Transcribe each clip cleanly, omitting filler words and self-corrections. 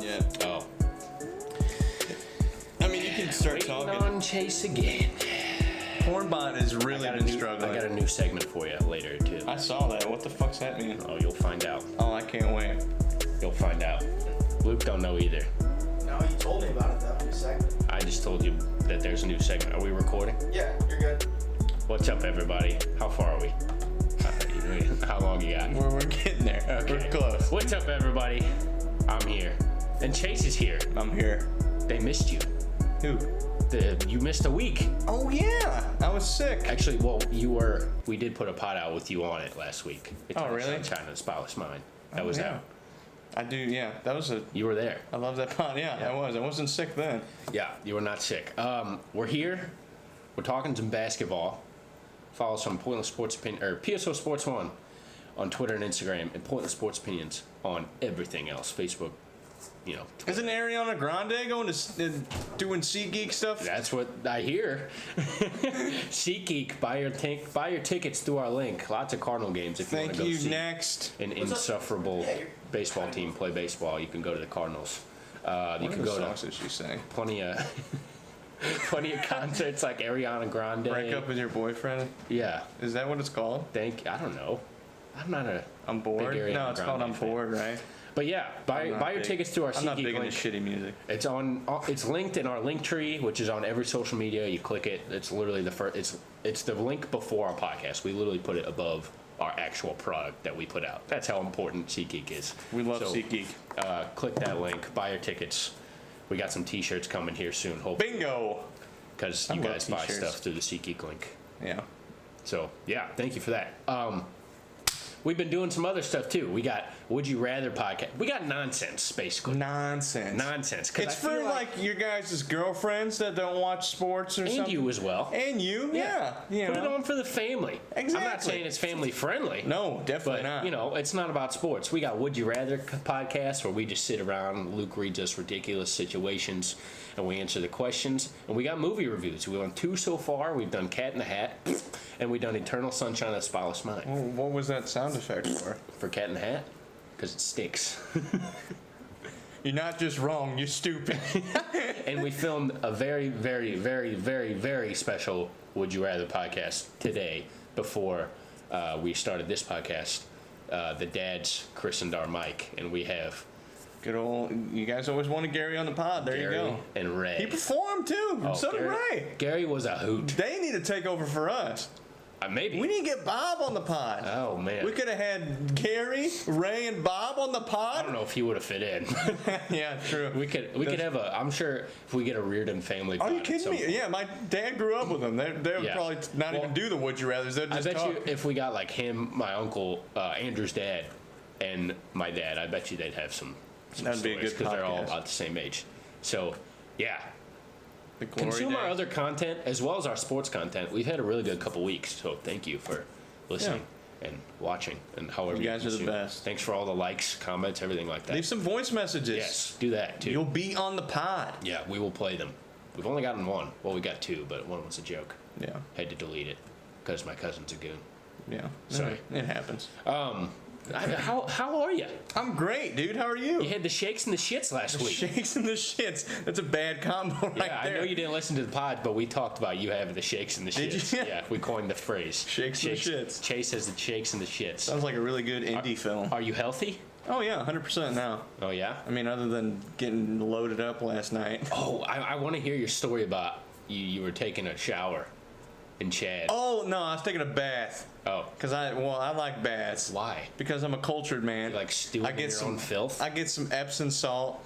yet. Oh. I mean, you can start Waiting talking. on Chase again. Pornbot has really been struggling. I got a new segment for you later, too. I saw that. What the fuck's that mean? Oh, you'll find out. Oh, I can't wait. You'll find out. Luke don't know either. No, you told me about it though. New segment. I just told you that there's a new segment. Are we recording? Yeah, you're good. What's up, everybody? How far are we? How long you got? We're getting there. Okay. We're close. What's up, everybody? I'm here. And Chase is here. I'm here. They missed you. Who? You missed a week. Oh, yeah. I was sick. Actually, well, we did put a pod out with you on it last week. Oh, really? Sunshine and the Spotless Mind. That was yeah. out. I do, yeah. That was a... You were there. I love that pod. Yeah, I was. I wasn't sick then. Yeah, you were not sick. We're here. We're talking some basketball. Follow us on Pointless Sports Opinion, or PSO Sports 1 on Twitter and Instagram, and Pointless Sports Opinions on everything else. Facebook, Twitter. Isn't Ariana Grande going to doing SeatGeek stuff? That's what I hear. SeatGeek, buy your tickets through our link. Lots of Cardinal games if you want to go see. Thank you. Next. An insufferable baseball team play baseball. You can go to the Cardinals. You can go songs to did she sing? plenty of concerts like Ariana Grande. Break up with your boyfriend? Yeah. Is that what it's called? I don't know. I'm not a. I'm bored. Big Ariana No, it's called Grande I'm fan. bored, right? But yeah, buy your tickets through our I'm not SeatGeek big into link. shitty music. It's linked in our link tree, which is on every social media. You click it. It's literally the first. It's the link before our podcast. We literally put it above our actual product that we put out. That's how important SeatGeek is. We love SeatGeek. Click that link. Buy your tickets. We got some T-shirts coming here soon. Hopefully, Bingo. because I you love guys buy t-shirts. stuff through the SeatGeek link. Yeah. So yeah, thank you for that. We've been doing some other stuff too. We got Would You Rather podcast. We got nonsense basically. Nonsense. 'Cause It's I for feel like your guys' girlfriends that don't watch sports or and something. you as well. And you, yeah. You Put it know. on for the family. I'm not Exactly. saying it's family friendly. No, definitely But, not. it's not about sports. We got Would You Rather podcast where we just sit around, Luke reads us ridiculous situations, and we answer the questions. And we got movie reviews. We've done 2 so far. We've done Cat in the Hat, and we've done Eternal Sunshine of the Spotless Mind. Well, what was that sound effect for? For Cat in the Hat? Because it sticks. You're not just wrong, you're stupid. And we filmed a very, very, very, very, very special Would You Rather podcast today before we started this podcast. The dads christened our mic, and we have Good old, you guys always wanted Gary on the pod. There Gary you go. and Ray. He performed too. Oh, So did Gary, Ray. Gary was a hoot. They need to take over for us. Maybe. We need to get Bob on the pod. Oh, man. We could have had Gary, Ray, and Bob on the pod. I don't know if he would have fit in. Yeah, true. We could have I'm sure if we get a Reardon family pod Are you at kidding some me? point. Yeah, my dad grew up with them. They would Yeah. probably not even do the Would You Rathers. They'd I just bet talk. you if we got like him, my uncle, Andrew's dad, and my dad, I bet you they'd have some That'd be a stories good because they're all podcast. about the same age. So, yeah. The glory Consume our days. other content as well as our sports content. We've had a really good couple weeks, so thank you for listening and watching and however You guys are the consume. best. Thanks for all the likes, comments, everything like that. Leave some voice messages. Yes, do that too. You'll be on the pod. Yeah, we will play them. We've only gotten one. Well, we got 2, but one was a joke. Yeah. Had to delete it because my cousin's a goon. Yeah. Sorry. It happens. How are you? I'm great, dude. How are you? You had the shakes and the shits last week. Shakes and the shits. That's a bad combo right Yeah, there. I know you didn't listen to the pod, but we talked about you having the shakes and the Did shits. you? Yeah, we coined the phrase. Shakes and the shits. Chase has the shakes and the shits. Sounds like a really good indie film. Are you healthy? Oh, yeah, 100% now. Oh, yeah? I mean, other than getting loaded up last night. Oh, I want to hear your story about you were taking a shower in Chad. Oh, no, I was taking a bath. Oh. Because I like baths. Why? Because I'm a cultured man. You like stewing in your own filth? I get some Epsom salt,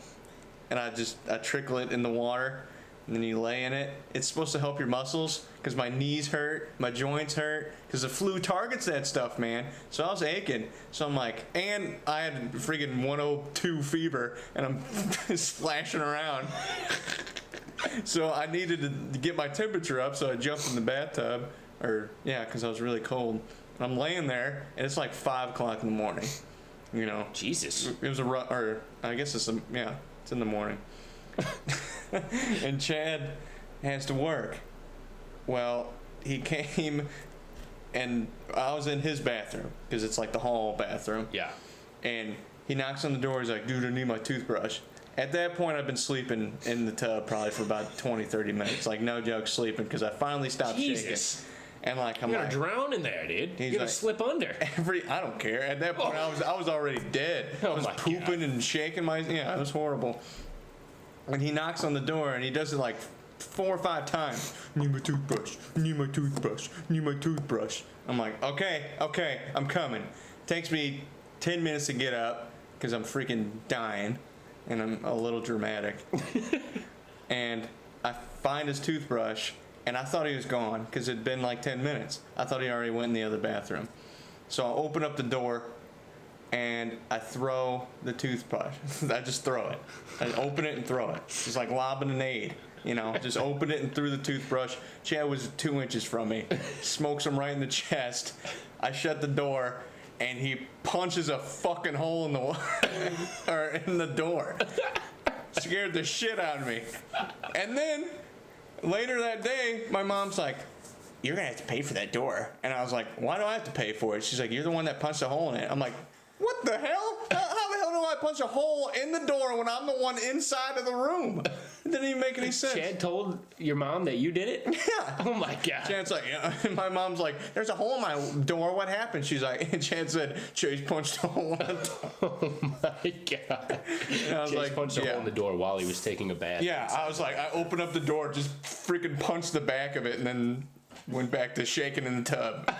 and I trickle it in the water, and then you lay in it. It's supposed to help your muscles, because my knees hurt, my joints hurt, because the flu targets that stuff, man. So I was aching. So I'm like, and I had freaking 102 fever, and I'm splashing around. So I needed to get my temperature up, so I jumped in the bathtub, because I was really cold. And I'm laying there, and it's like 5 o'clock in the morning. You know, Jesus. it was I guess it's in the morning. And Chad has to work. Well, he came, and I was in his bathroom, because it's like the hall bathroom. Yeah. And he knocks on the door, he's like, dude, I need my toothbrush. At that point, I've been sleeping in the tub probably for about 20, 30 minutes. Like, no joke, sleeping, because I finally stopped Jesus. shaking. And like, I'm You're like, gonna drown in there, dude. You're He's gonna like- slip under. I don't care. At that point, I was already dead. I Oh was my pooping God. and shaking my, yeah, it was horrible. And he knocks on the door, and he does it like 4 or 5 times. Need my toothbrush. Need my toothbrush. Need my toothbrush. I'm like, okay, I'm coming. Takes me 10 minutes to get up because I'm freaking dying, and I'm a little dramatic. And I find his toothbrush, and I thought he was gone because it'd been like 10 minutes. I thought he already went in the other bathroom. So I open up the door, and I throw the toothbrush. I just throw it. I open it and throw it. Just like lobbing an aid. You know, just opened it and threw the toothbrush. Chad was 2 inches from me. Smokes him right in the chest. I shut the door, and he punches a fucking hole in the wall, or in the door. Scared the shit out of me. And then later that day, my mom's like, "You're gonna have to pay for that door." And I was like, "Why do I have to pay for it?" She's like, "You're the one that punched a hole in it." I'm like, "What the hell? How the hell do I punch a hole in the door when I'm the one inside of the room?" It didn't even make any sense. Chad told your mom that you did it? Yeah. Oh my God. Chad's like, yeah. And my mom's like, "There's a hole in my door. What happened?" She's like, and Chad said, "Chase punched a hole in the door." Oh my God. And I was Chase like, punched a yeah. hole in the door while he was taking a bath. Yeah, I was like, I opened up the door, just freaking punched the back of it, and then went back to shaking in the tub.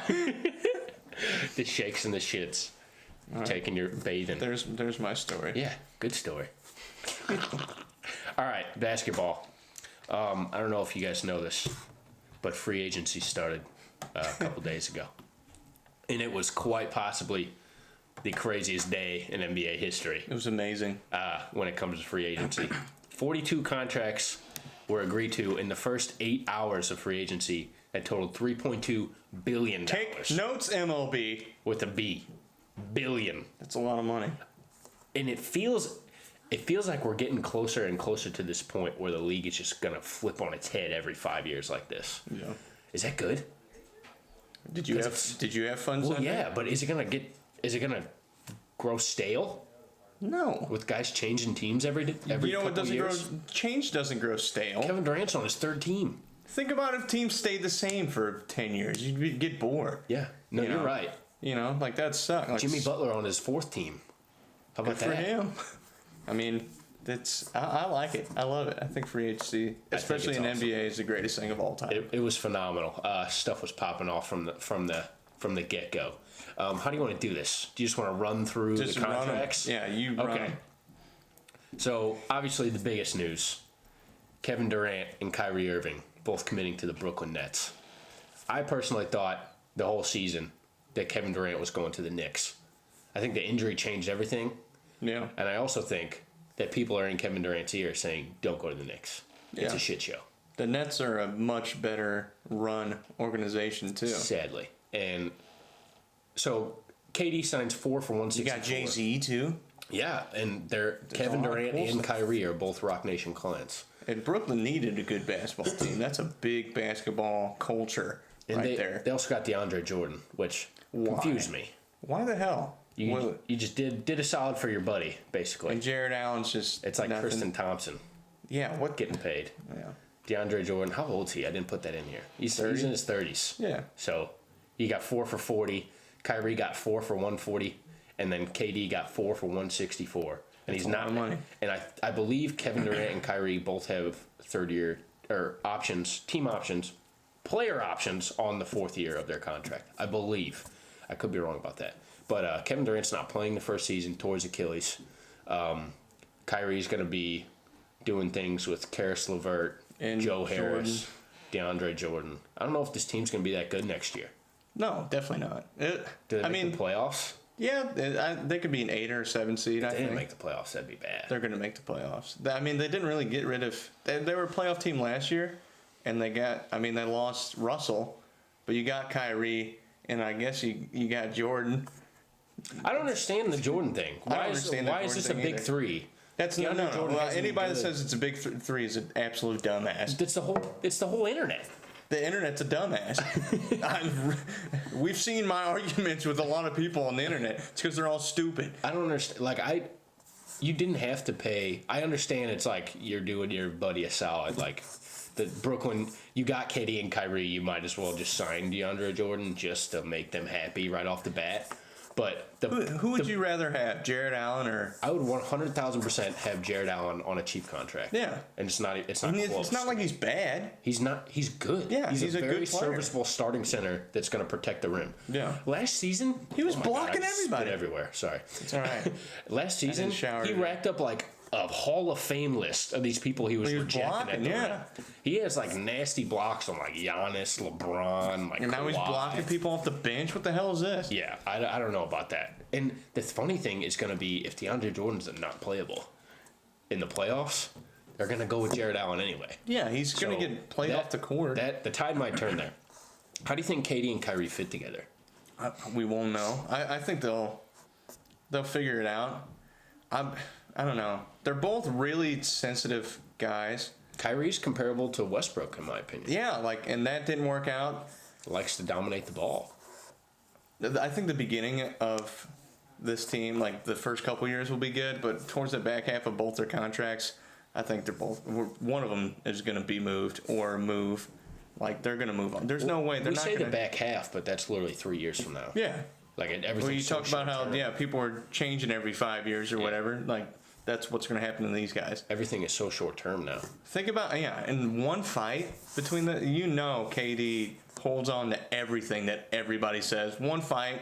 The shakes and the shits. Taking your bathing. There's my story. Yeah, good story. All right, basketball. I don't know if you guys know this, but free agency started a couple days ago. And it was quite possibly the craziest day in NBA history It was amazing. when it comes to free agency. 42 contracts were agreed to in the first 8 hours of free agency that totaled $3.2 billion. Take notes, MLB. With a B. Billion. That's a lot of money. And it feels like we're getting closer and closer to this point where the league is just gonna flip on its head every 5 years like this. Yeah. Is that good? Did you have fun Well, Sunday? yeah, but is it gonna grow stale No. with guys changing teams every You know what couple doesn't years? grow? Change doesn't grow stale. Kevin Durant's on his third team. Think about if teams stayed the same for 10 years. You'd get bored. Yeah, no, You you're know? right. You know, like that sucks. Like, Jimmy Butler on his fourth team. How about good for that? him. I mean, I like it. I love it. I think free agency, especially in it's awesome. NBA, is the greatest thing of all time. It was phenomenal. Stuff was popping off from the get go. How do you want to do this? Do you just want to run through Just the run 'em. contracts? Yeah, you run Okay. 'em. So obviously the biggest news: Kevin Durant and Kyrie Irving both committing to the Brooklyn Nets. I personally thought the whole season that Kevin Durant was going to the Knicks. I think the injury changed everything, Yeah. and I also think that people are in Kevin Durant's ear saying, "Don't go to the Knicks. It's Yeah. a shit show." The Nets are a much better run organization too. Sadly, and so KD signs 4 for You 164. got Jay-Z too. Yeah, and they're Kevin a lot of Durant cool and stuff. Kyrie are both Rock Nation clients. And Brooklyn needed a good basketball team. That's a big basketball culture And right there. they also got DeAndre Jordan, which Why? confused me. Why the hell? You just did a solid for your buddy, basically. And Jared Allen's just It's like nothing. Kristen Thompson Yeah, what? getting paid. Yeah. DeAndre Jordan, how old is he? I didn't put that in here. He's in his 30s. Yeah. So he got 4 for 40. Kyrie got 4 for 140, and then KD got 4 for 164. And he's a lot not of money. And I believe Kevin Durant and Kyrie both have third year or options, team options, player options on the fourth year of their contract. I believe. I could be wrong about that. But Kevin Durant's not playing the first season towards Achilles. Kyrie's going to be doing things with Karis LeVert, And Joe Harris, DeAndre Jordan. I don't know if this team's going to be that good next year. No, definitely not. Do they make the playoffs? Yeah, they could be an 8 or 7 seed. I They think didn't make the playoffs. That'd be bad. they're going to make the playoffs. I mean, they didn't really get rid of. They were a playoff team last year, and they lost Russell, but you got Kyrie, and I guess you got Jordan. I don't understand the Jordan thing. I don't Why understand the is Jordan this a thing big either. three? That's no. DeAndre Jordan Well, hasn't been anybody that good. says it's a big three is an absolute dumbass. It's the whole internet. The internet's a dumbass. We've seen my arguments with a lot of people on the internet. It's because they're all stupid. I don't understand. Like you didn't have to pay. I understand it's like you're doing your buddy a solid. Like the Brooklyn, you got KD and Kyrie, you might as well just sign DeAndre Jordan just to make them happy right off the bat. But Who would you rather have, Jared Allen or? I would 100,000% have Jared Allen on a cheap contract. Yeah. And it's not I close. mean, it's not like he's bad. He's not. He's good. Yeah, he's a good very player. serviceable starting center that's going to protect the rim. Yeah. Last season, He was oh my God, blocking I spit everybody. everywhere. Sorry. It's all right. Last season, shower he today. racked up like a Hall of Fame list of these people he was rejecting blocking, at the yeah. rim. He has like nasty blocks on like Giannis, LeBron, like And now he's Kawhi. blocking people off the bench. What the hell is this? Yeah, I don't know about that. And the funny thing is going to be if DeAndre Jordan's not playable in the playoffs, they're going to go with Jared Allen anyway. Yeah, he's going So to get played that- off the court. The tide might turn there. How do you think KD and Kyrie fit together? We won't know. I think they'll figure it out. I don't know. They're both really sensitive guys. Kyrie's comparable to Westbrook, in my opinion. Yeah, and that didn't work out. Likes to dominate the ball. I think the beginning of this team, like the first couple years, will be good, but towards the back half of both their contracts, I think they're both. One of them is going to be moved or move. Like they're going to move on. There's no way they're We not say going the back half, but that's literally 3 years from now. Yeah. Like everything. Well, you talk about how people are changing every 5 years or whatever. Like that's what's going to happen to these guys. Everything is so short term now. Think about in one fight between KD holds on to everything that everybody says. One fight,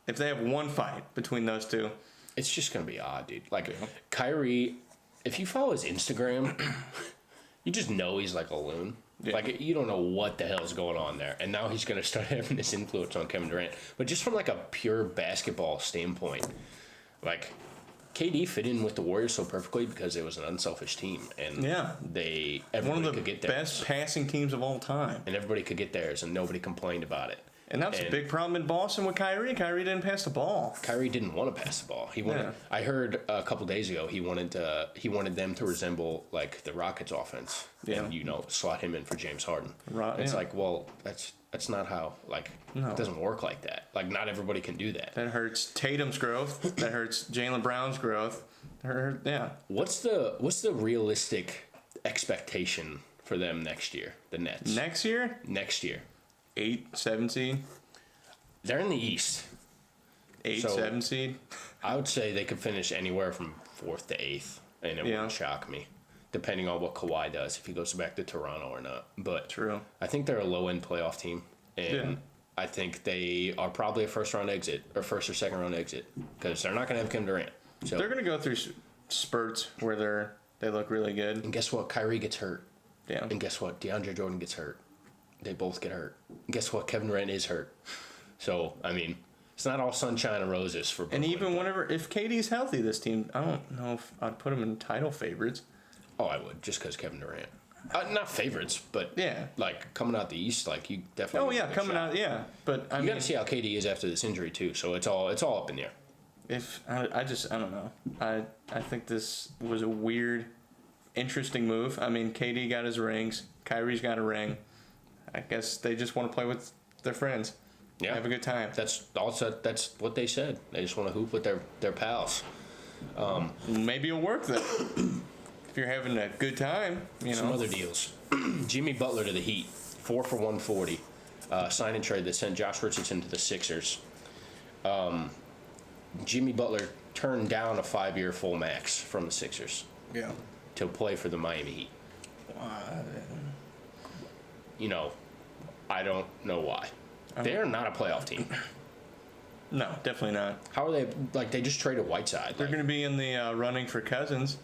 if they have one fight between those two, It's just gonna be odd, dude. Like Kyrie, if you follow his Instagram, you just know he's like a loon. Yeah. Like you don't know what the hell is going on there, and now he's gonna start having this influence on Kevin Durant. But just from like a pure basketball standpoint, like KD fit in with the Warriors so perfectly because it was an unselfish team, and everybody one of the could get theirs, best passing teams of all time. and everybody could get theirs, and nobody complained about it. And that's a big problem in Boston with Kyrie. Kyrie didn't pass the ball. Kyrie didn't want to pass the ball. He wanted. Yeah. I heard a couple days ago he wanted them to resemble like the Rockets' offense, and slot him in for James Harden. It's like, well, that's not how. Like, it doesn't work like that. Like, not everybody can do that. That hurts Tatum's growth. That hurts Jaylen Brown's growth. What's the realistic expectation for them next year? The Nets. Next year, Next year. 8, 7 seed. They're in the East. 8, So- 7 seed. I would say they could finish anywhere from 4th to 8th, and it wouldn't shock me, depending on what Kawhi does, if he goes back to Toronto or not. But True. I think they're a low-end playoff team, and I think they are probably a first-round exit or first or second-round exit because they're not going to have Kevin Durant. So They're going to go through spurts where they look really good. and guess what? Kyrie gets hurt, Yeah. and guess what? DeAndre Jordan gets hurt. They both get hurt. And guess what? Kevin Durant is hurt. So I mean, it's not all sunshine and roses for. And Brooklyn, even if KD's healthy, this team, I don't know if I'd put them in title favorites. Oh, I would just because Kevin Durant. Not favorites, but Yeah. like coming out the East, like you definitely. Oh yeah, have a coming shot. out, yeah. But I You mean, got to see how KD is after this injury too. So it's all up in the air. if I don't know. I think this was a weird, interesting move. I mean, KD got his rings. Kyrie's got a ring. I guess they just want to play with their friends. Yeah, Have a good time. That's what they said. They just want to hoop with their pals. Maybe it'll work though. If you're having a good time, Some other deals. Jimmy Butler to the Heat, 4 for 140. Sign and trade that sent Josh Richardson to the Sixers. Jimmy Butler turned down a 5-year full max from the Sixers Yeah. to play for the Miami Heat. I don't know why. They're not a playoff team. No, definitely not. How are they? Like, they just traded Whiteside. They're going to be in the running for Cousins.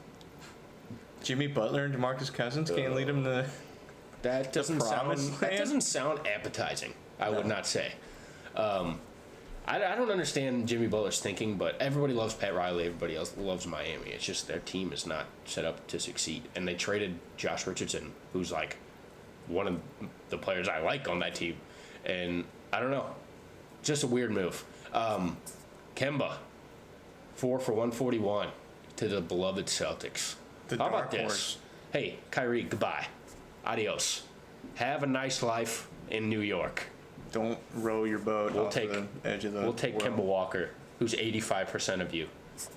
Jimmy Butler and DeMarcus Cousins can't lead them to. That doesn't sound. promised That land? doesn't sound appetizing. I would not say. I don't understand Jimmy Butler's thinking, but everybody loves Pat Riley. Everybody else loves Miami. It's just their team is not set up to succeed. And they traded Josh Richardson, who's like one of the players I like on that team. And I don't know, just a weird move. Kemba, 4 for 141 to the beloved Celtics. The How dark about this? horse. Hey, Kyrie, goodbye. Adios. Have a nice life in New York. Don't row your boat off the edge of the We'll take world. Kemba Walker, who's 85% of you.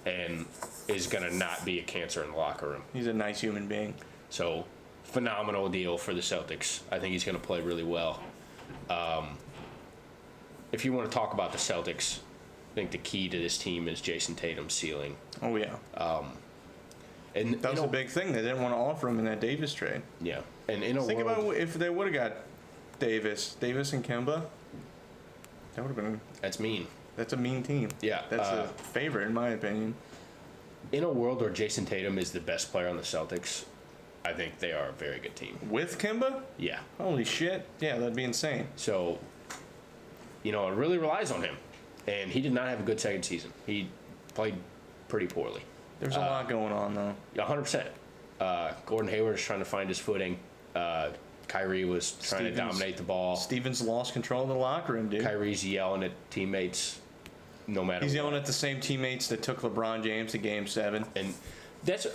and is going to not be a cancer in the locker room. He's a nice human being. So, phenomenal deal for the Celtics. I think he's going to play really well. If you want to talk about the Celtics, I think the key to this team is Jason Tatum's ceiling. Oh, yeah. And That was a big thing. They didn't want to offer him in that Davis trade. Yeah. And in a Think world, about if they would have got Davis and Kemba. That would have been. that's mean. That's a mean team. Yeah. That's a favorite in my opinion. In a world where Jason Tatum is the best player on the Celtics, I think they are a very good team. With Kemba? Yeah. Holy shit! Yeah, that'd be insane. So, it really relies on him. And he did not have a good second season. He played pretty poorly. There's a lot going on though. 100%. Gordon Hayward is trying to find his footing. Kyrie was trying to dominate the ball. Stevens lost control of the locker room, dude. Kyrie's yelling at teammates no matter He's what. yelling at the same teammates that took LeBron James to Game 7. And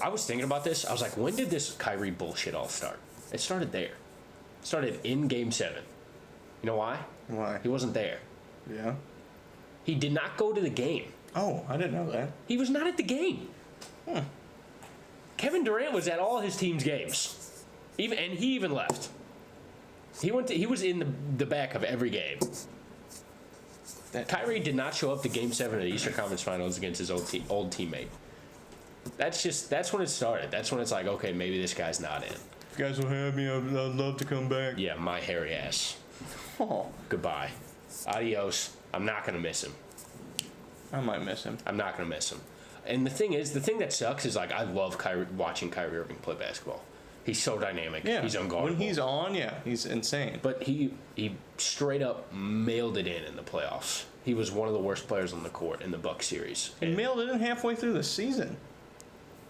I was thinking about this. I was like, when did this Kyrie bullshit all start? It started there. It started in Game 7. You know why? Why? He wasn't there. Yeah. He did not go to the game. Oh, I didn't know that. He was not at the game. Kevin Durant was at all his team's games. He even left. He was in the back of every game. Kyrie did not show up to Game 7 of the Eastern Conference Finals against his old teammate. That's when it started. That's when it's like, okay, maybe this guy's not in. If you guys will have me, I'd love to come back. Yeah, my hairy ass. Oh, Goodbye. Adios. I'm not going to miss him. I might miss him. I'm not going to miss him. And the thing that sucks is, like, I love watching Kyrie Irving play basketball. He's so dynamic. Yeah. He's unguardable. When he's on, yeah, he's insane. But he straight up mailed it in the playoffs. He was one of the worst players on the court in the Bucks series. He And mailed it in halfway through the season.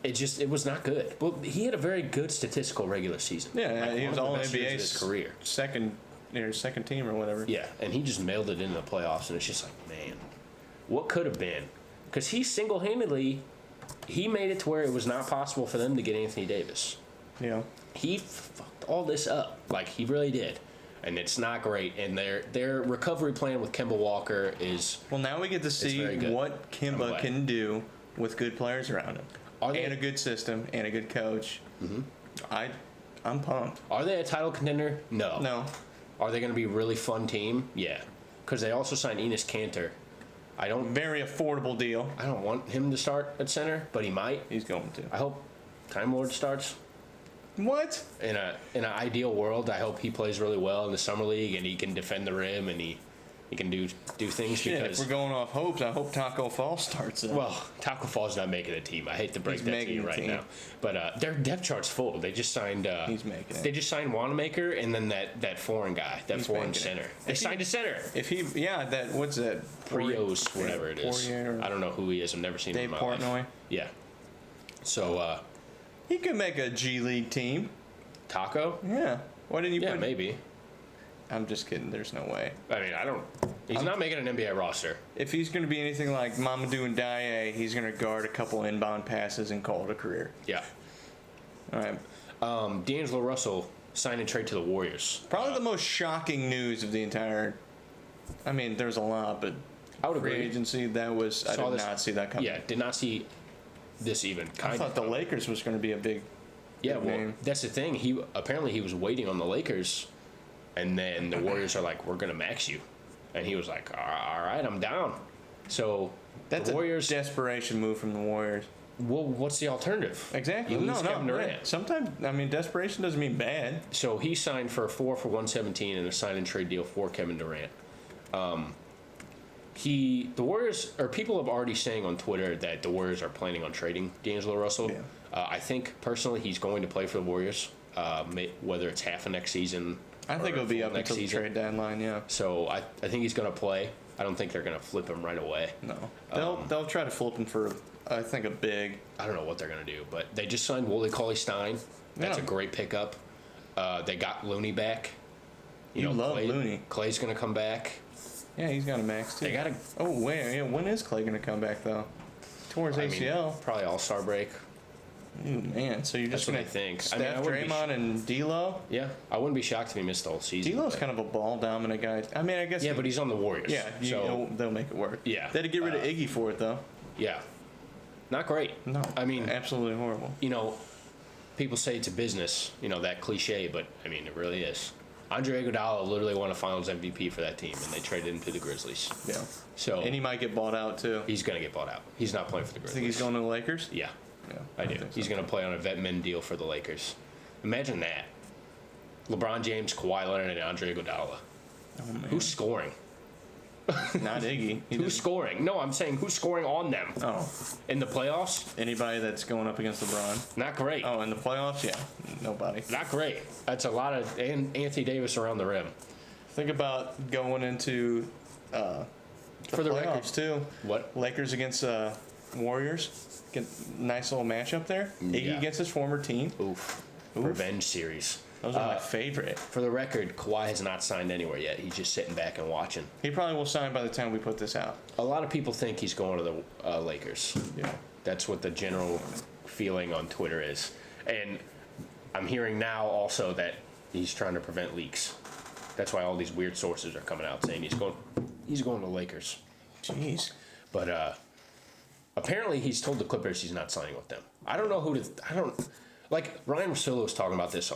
it was not good. Well, he had a very good statistical regular season. Yeah, Like, he one was of the all best years NBA of his career. second team or whatever. Yeah, and he just mailed it into the playoffs, and it's just like, man, what could have been? Because he single-handedly, he made it to where it was not possible for them to get Anthony Davis. Yeah. He fucked all this up. Like, he really did. And it's not great. And their recovery plan with Kemba Walker is... Well, now we get to see very good. what Kemba can do with good players around him. And a good system and a good coach. Mm-hmm. I'm pumped. Are they a title contender? No. No. Are they going to be a really fun team? Yeah. Because they also signed Enes Kanter. Very affordable deal. I don't want him to start at center, but he might. He's going to. I hope Time Lord starts. What? In an ideal world, I hope he plays really well in the summer league and he can defend the rim and he can do things. Shit, because if we're going off hopes, I hope Taco Fall starts it. well, Taco Fall's not making a team. I hate to break He's that to making you the right team. now, but their depth chart's full. They just signed. He's making it. They just signed Wanamaker and then that foreign guy, that He's foreign making it. center. They signed a center. If he, what's that? Rios, whatever it is. Poirier or I don't know who he is. I've never seen Dave him in my life. Portnoy. Yeah. So He could make a G League team. Taco. Yeah. Why didn't you Yeah, put? maybe. I'm just kidding. There's no way. I mean, I don't. He's not making an NBA roster. If he's going to be anything like Mamadou and Daye, he's going to guard a couple inbound passes and call it a career. Yeah. All right. D'Angelo Russell signed and trade to the Warriors. Probably the most shocking news of the entire. I mean, there's a lot, but I would free agree. agency I Saw did this- not see that coming. Yeah, did not see this even. I thought the Lakers was going to be a big. Yeah, big well, name. that's the thing. He was waiting on the Lakers, and then the Warriors are like, "We're gonna max you," and he was like, "All right, I'm down." So That's the Warriors. a desperation move from the Warriors. Well, what's the alternative? Exactly. You lose Kevin Durant. Right. Sometimes, I mean, desperation doesn't mean bad. So he signed for 4 for 117 and a sign and trade deal for Kevin Durant. The Warriors, or people have already saying on Twitter that the Warriors are planning on trading D'Angelo Russell. Yeah. I think personally he's going to play for the Warriors, whether it's half of next season. I think or it'll be full up next until the season. trade deadline. Yeah. So I think he's going to play. I don't think they're going to flip him right away. No. They'll try to flip him for I think a big. I don't know what they're going to do, but they just signed Woolley Cauley-Stein. That's Yeah. a great pickup. They got Looney back. You love Looney. Clay's going to come back. Yeah, he's got a max too. They got to. Oh wait, yeah. When is Clay gonna come back though? Towards ACL. Probably All-Star break. Ooh, man, so you're That's just what gonna I think. I Steph, mean, I wouldn't be Draymond, and D'Lo. Yeah, I wouldn't be shocked if he missed the whole season. D'Lo's but- kind of a ball dominant guy. I mean, I guess. Yeah, but he's on the Warriors. yeah, so they'll make it work. Yeah, They had to get rid of Iggy for it though. yeah. Not great. No. I mean, absolutely horrible. you know, people say it's a business, that cliche, but I mean, it really is. Andre Iguodala literally won a Finals MVP for that team, and they traded him to the Grizzlies. Yeah. So And he might get bought out too. he's gonna get bought out. He's not playing for the Grizzlies. Think he's going to the Lakers? Yeah, Yeah. I do. think so. He's gonna play on a vet min deal for the Lakers. Imagine that. LeBron James, Kawhi Leonard, and Andre Iguodala. Oh, man. Who's scoring? Not Iggy. Who's scoring? No, I'm saying who's scoring on them Oh, in the playoffs? anybody that's going up against LeBron. Not great. Oh, in the playoffs, yeah, nobody. Not great. That's a lot of Anthony Davis around the rim. Think about going into the For the playoffs record. too. What? Lakers against Warriors. Get nice little matchup there. Iggy Yeah. against his former team. Oof. Oof. Revenge series. Those are my favorite. For the record, Kawhi has not signed anywhere yet. He's just sitting back and watching. He probably will sign by the time we put this out. A lot of people think he's going to the Lakers. Yeah. That's what the general feeling on Twitter is. And I'm hearing now also that he's trying to prevent leaks. That's why all these weird sources are coming out saying he's going to the Lakers. Jeez. But apparently he's told the Clippers he's not signing with them. I don't know who to. I don't like. Ryan Russillo was talking about this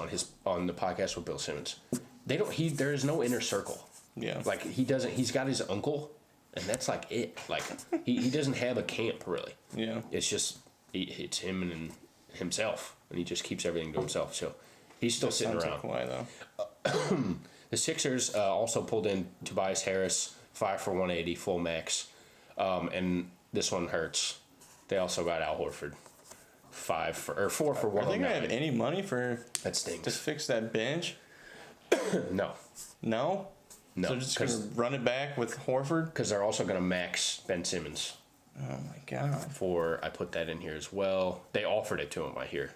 on the podcast with Bill Simmons. There is no inner circle. Yeah. Like he doesn't. He's got his uncle, and that's like it. Like he doesn't have a camp really. Yeah. It's just it's him and himself, and he just keeps everything to himself. So he's still sitting Sounds around. like Kawhi, though. The Sixers also pulled in Tobias Harris, 5 for 180, full max. And this one hurts. They also got Al Horford, 4 for Are they 109. gonna have any money for That to stinks. fix that bench? No, No. no, So they're just gonna run it back with Horford. because they're also going to max Ben Simmons Oh my God. I put that in here as well. They offered it to him, I hear.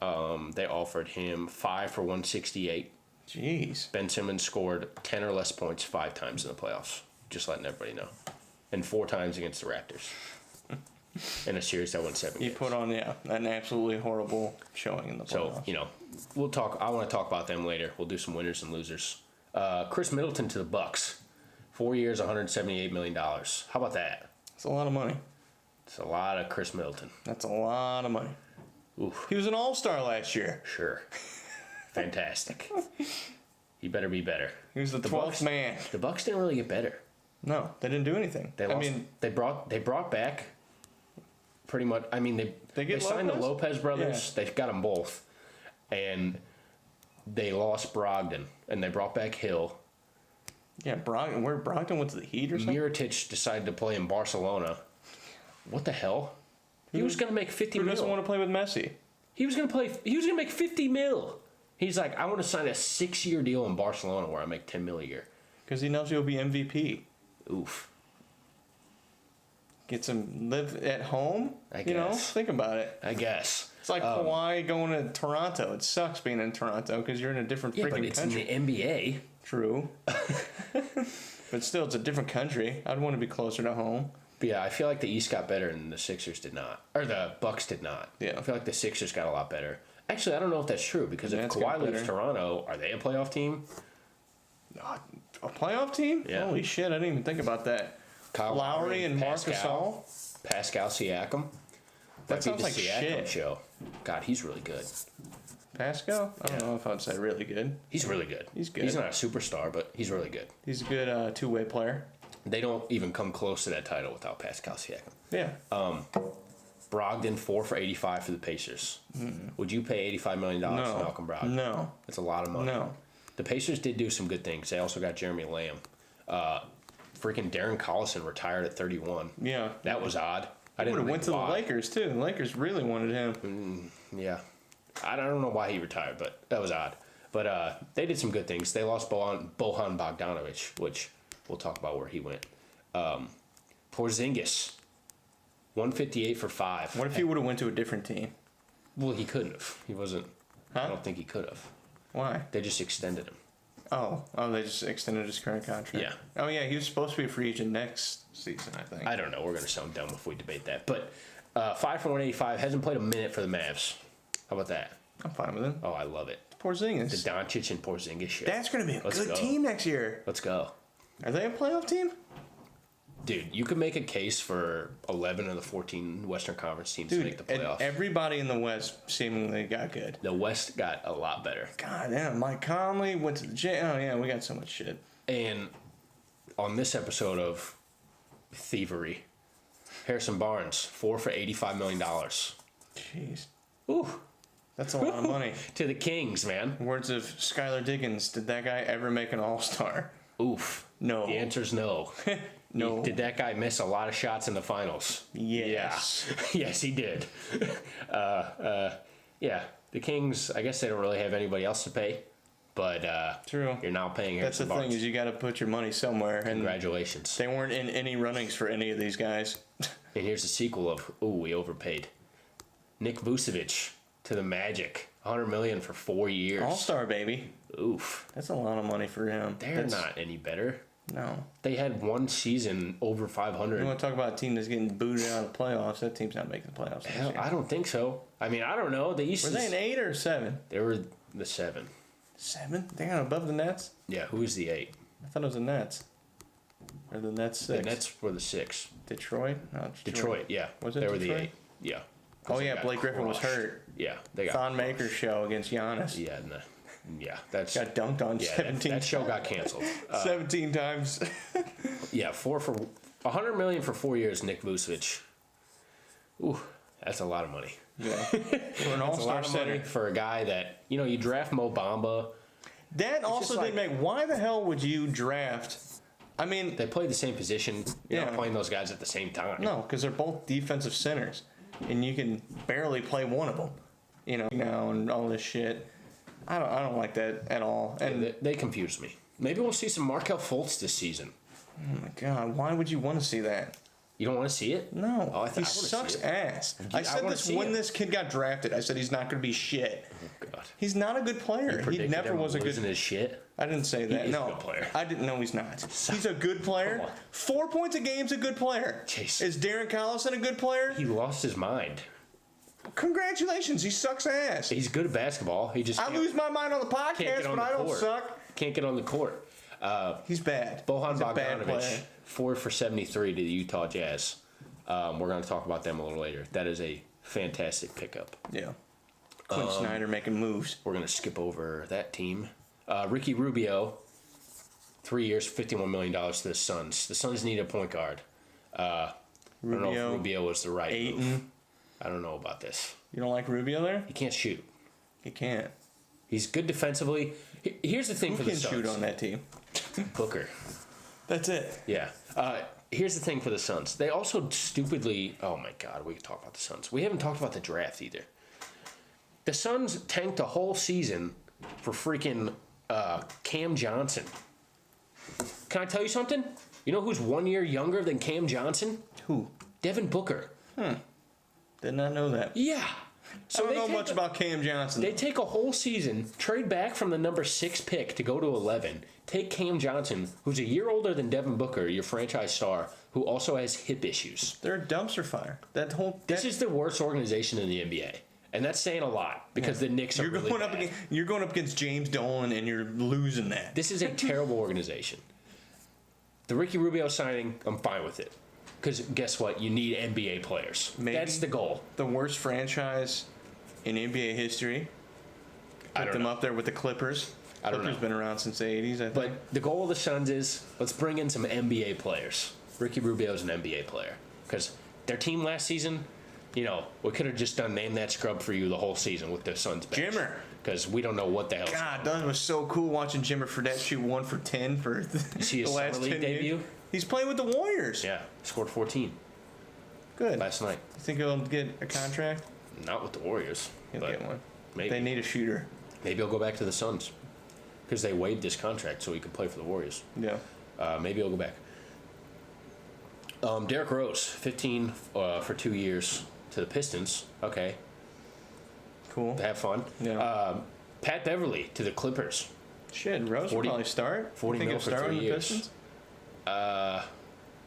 They offered him 5 for 168. Jeez. Ben Simmons scored 10 or less points 5 times in the playoffs. Just letting everybody know. And 4 times against the Raptors. In a series that went 7 He games. put on an absolutely horrible showing in the playoffs. So, we'll talk. I want to talk about them later. We'll do some winners and losers. Chris Middleton to the Bucks. 4 years, $178 million. How about that? It's a lot of money. It's a lot of Chris Middleton. That's a lot of money. Oof. He was an all-star last year. Sure. Fantastic. He better be better. He was the 12th Bucks- man. The Bucks didn't really get better. No, they didn't do anything. They lost, they brought back pretty much. I mean, they get signed the Lopez? Lopez brothers. Yeah. They got them both, and they lost Brogdon, and they brought back Hill. Yeah, Brogdon went to the Heat or something? Mirotic decided to play in Barcelona. What the hell? He was going to make 50 Who doesn't mil. want to play with Messi? He was going to make 50 mil. He's like, I want to sign a 6-year deal in Barcelona where I make 10 mil a year. Because he knows he'll be MVP. Oof. Get some live at home. I You know, guess. think about it. I guess. It's like Kawhi going to Toronto. It sucks being in Toronto because you're in a different Yeah, but freaking it's country. in the NBA. True. But still, it's a different country. I'd want to be closer to home. But yeah, I feel like the East got better and the Sixers did not. Or the Bucks did not. Yeah. I feel like the Sixers got a lot better. Actually, I don't know if that's true because if Nets Kawhi got leaves better. Toronto, are they a playoff team? A playoff team? Yeah. Holy shit, I didn't even think about that. Kyle Lowry and Marc Gasol? Pascal Siakam. That sounds like Siakam shit. show. God, he's really good. Pascal? I don't Yeah. know if I'd say really good. He's really good. He's good. He's not a superstar, but he's really good. He's a good two-way player. They don't even come close to that title without Pascal Siakam. Yeah. Brogdon, 4 for 85 for the Pacers. Would you pay $85 million for Malcolm Brogdon? No. That's a lot of money. No. The Pacers did do some good things. They also got Jeremy Lamb. Freaking Darren Collison retired at 31. Yeah. That was odd. I Would didn't have went to the why. Lakers too. The Lakers really wanted him. Yeah. I don't know why he retired, but that was odd. But they did some good things. They lost Bohan Bogdanovic, which we'll talk about where he went. Porzingis, 158 for 5. What if he would have went to a different team? Well, he couldn't have. He wasn't. I Huh? don't think he could have. Why? They just extended him. Oh, they just extended his current contract. Yeah. Oh yeah, he was supposed to be a free agent next season, I think. I don't know. We're going to sound dumb if we debate that. But 5 for 185, hasn't played a minute for the Mavs. How about that? I'm fine with him. Oh, I love it. The Porzingis. Doncic and Porzingis shit. That's gonna be a Let's good go. team next year. Let's go. Are they a playoff team? Dude, you could make a case for 11 of the 14 Western Conference teams to make the and playoffs. everybody in the West seemingly got good. The West got a lot better. God damn, Mike Conley went to the gym. Oh, yeah, we got so much shit. And on this episode of Thievery, Harrison Barnes, 4 for $85 million. Jeez. Ooh. That's a lot of money. To the Kings, man. Words of Skylar Diggins, did that guy ever make an all-star? Oof. No. The answer's no. No. Did that guy miss a lot of shots in the finals? Yes. Yeah. Yes, he did. Yeah. The Kings, I guess they don't really have anybody else to pay, but True. you're now paying That's the Harrison Barnes. thing is you got to put your money somewhere. And Congratulations. they weren't in any runnings for any of these guys. And here's the sequel of, we overpaid. Nick Vucevic to the Magic. $100 million for 4 years. All-star, baby. Oof. That's a lot of money for him. They're not any better. No. They had one season over You 500. want to talk about a team that's getting booted out of the playoffs? That team's not making the playoffs. This Hell, year. I don't think so. I mean, I don't know. The East Were they is, an 8 or 7? they were the 7. 7? They got above the Nets? Yeah, who was the 8? I thought it was the Nets. Or the Nets 6? The Nets were the 6. Detroit? No, Detroit, yeah. Was it They were Detroit? the 8. Yeah. Oh, They yeah, got Blake Griffin was crushed. hurt. Yeah, they got Thon crushed. Maker's show against Giannis. Yeah, yeah, that's Got dunked on yeah. 17 That show got canceled. 17 times. Yeah, $100 million for 4 years. Nick Vucevic. Ooh, that's a lot of money. Yeah. For an That's a all-star lot of money center. for a guy that you draft Mo Bamba. That also just didn't make. Why the hell would you draft? I mean, They play the same position. You're Yeah. not playing those guys at the same time. no, because they're both defensive centers, and you can barely play one of them. Now and all this shit. I don't like that at all. And They confuse me. Maybe we'll see some Markelle Fultz this season. oh my god, why would you want to see that? You don't want to see it? No, Oh, I he wanna see sucks it. ass. I I said wanna this see when him. this kid got drafted. I said he's not going to be shit. Oh, God. He's not a good player. He Predicted never him was a good. losing his shit. I didn't say that. is a No, good player. I didn't know he's not. He's a good player. Come on. 4 points a game's a good player. Chase. Is Darren Collison a good player? He lost his mind. Congratulations, he sucks ass. He's good at basketball. He just I can't, lose my mind on the can't podcast, get on but the I don't court. suck. Can't get on the court. He's bad. Bohan He's a bad Bogdanovic, player. 4 for 73 to the Utah Jazz. We're going to talk about them a little later. That is a fantastic pickup. Yeah. Quinn Snyder making moves. We're going to skip over that team. Ricky Rubio, 3 years, $51 million to the Suns. The Suns need a point guard. I don't know if Rubio was the right move. Ayton. I don't know about this. You don't like Rubio there? He can't shoot. He can't. He's good defensively. Here's the thing Who for the can Suns. shoot on that team? Booker. That's it. Yeah. Here's the thing for the Suns. They also stupidly. Oh my God, we can talk about the Suns. We haven't talked about the draft either. The Suns tanked a whole season for freaking Cam Johnson. Can I tell you something? You know who's 1 year younger than Cam Johnson? Who? Devin Booker. Did not know that. Yeah. I don't know much about Cam Johnson. They take a whole season, trade back from the number 6 pick to go to 11, take Cam Johnson, who's a year older than Devin Booker, your franchise star, who also has hip issues. They're a dumpster fire. This is the worst organization in the NBA. And that's saying a lot because the Knicks are really bad. You're going up against James Dolan and you're losing that. This is a terrible organization. The Ricky Rubio signing, I'm fine with it. Because guess what? You need NBA players. Maybe That's the goal. The worst franchise in NBA history. I Put don't them know. up there with the Clippers. I don't Clippers know. been around since the 80s, I think. But the goal of the Suns is let's bring in some NBA players. Ricky Rubio's an NBA player. Because their team last season, we could have just done name that scrub for you the whole season with the Suns bench. Jimmer. Because we don't know what the hell. God, that was so cool watching Jimmer Fredette shoot 1 for 10 for You see his the last summer league 10 debut? years. He's playing with the Warriors. Yeah, scored 14 Good. last night. You think he'll get a contract? Not with the Warriors. He'll but get one. Maybe. They need a shooter. Maybe he'll go back to the Suns. Because they waived his contract so he could play for the Warriors. Yeah. Maybe he'll go back. Derrick Rose, 15 for 2 years to the Pistons. Okay, Cool. have fun. Yeah. Pat Beverly to the Clippers. Shit, Rose 40 will probably start. 40 think mil he'll for start 3 on the years. Pistons? I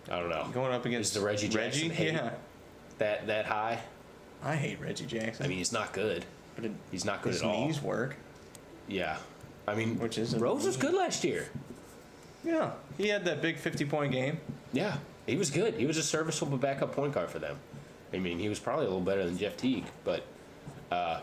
don't know. Going up against Is the Reggie Jackson hate Yeah. that high? I hate Reggie Jackson. I mean, he's not good. but He's not good his at all. knees work. Yeah. I mean, Which isn't- Rose was good last year. Yeah. He had that big 50-point game. Yeah. He was good. He was a serviceable backup point guard for them. I mean, he was probably a little better than Jeff Teague. But,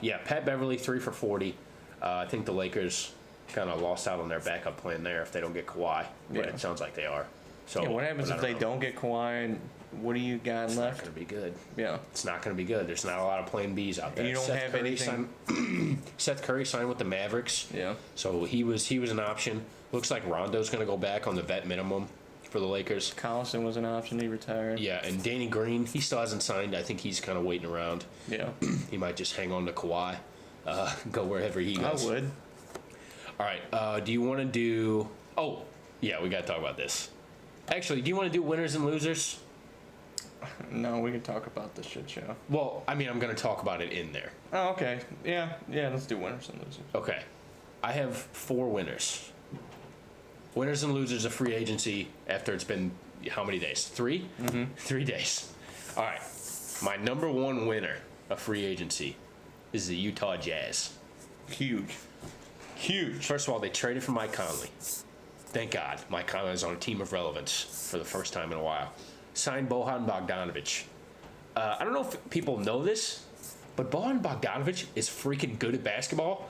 yeah, Pat Beverly, 3 for 40. I think the Lakers kind of lost out on their backup plan there if they don't get Kawhi. But it sounds like they are. So Yeah, what happens if they don't get Kawhi? And what do you got It's left? not going to be good. Yeah. It's not going to be good. There's not a lot of plan Bs out there. And you don't have anything. Seth Curry signed with the Mavericks. Yeah. So he was an option. Looks like Rondo's going to go back on the vet minimum for the Lakers. Collison was an option. He retired. Yeah, and Danny Green, he still hasn't signed. I think he's kind of waiting around. Yeah. He might just hang on to Kawhi, go wherever he I goes. would. All right. Do you want to do? Oh, yeah, we got to talk about this. Actually, do you want to do winners and losers? No, we can talk about this shit show. Well, I mean, I'm going to talk about it in there. Oh, okay. Yeah. Let's do winners and losers. Okay. I have 4 winners. Winners and losers of free agency after it's been how many days? 3? Mm-hmm. 3 days. All right. My number 1 winner of free agency is the Utah Jazz. Huge. First of all, they traded for Mike Conley. Thank God. Mike Conley is on a team of relevance for the first time in a while. Signed Bojan Bogdanovic. I don't know if people know this, but Bojan Bogdanovic is freaking good at basketball.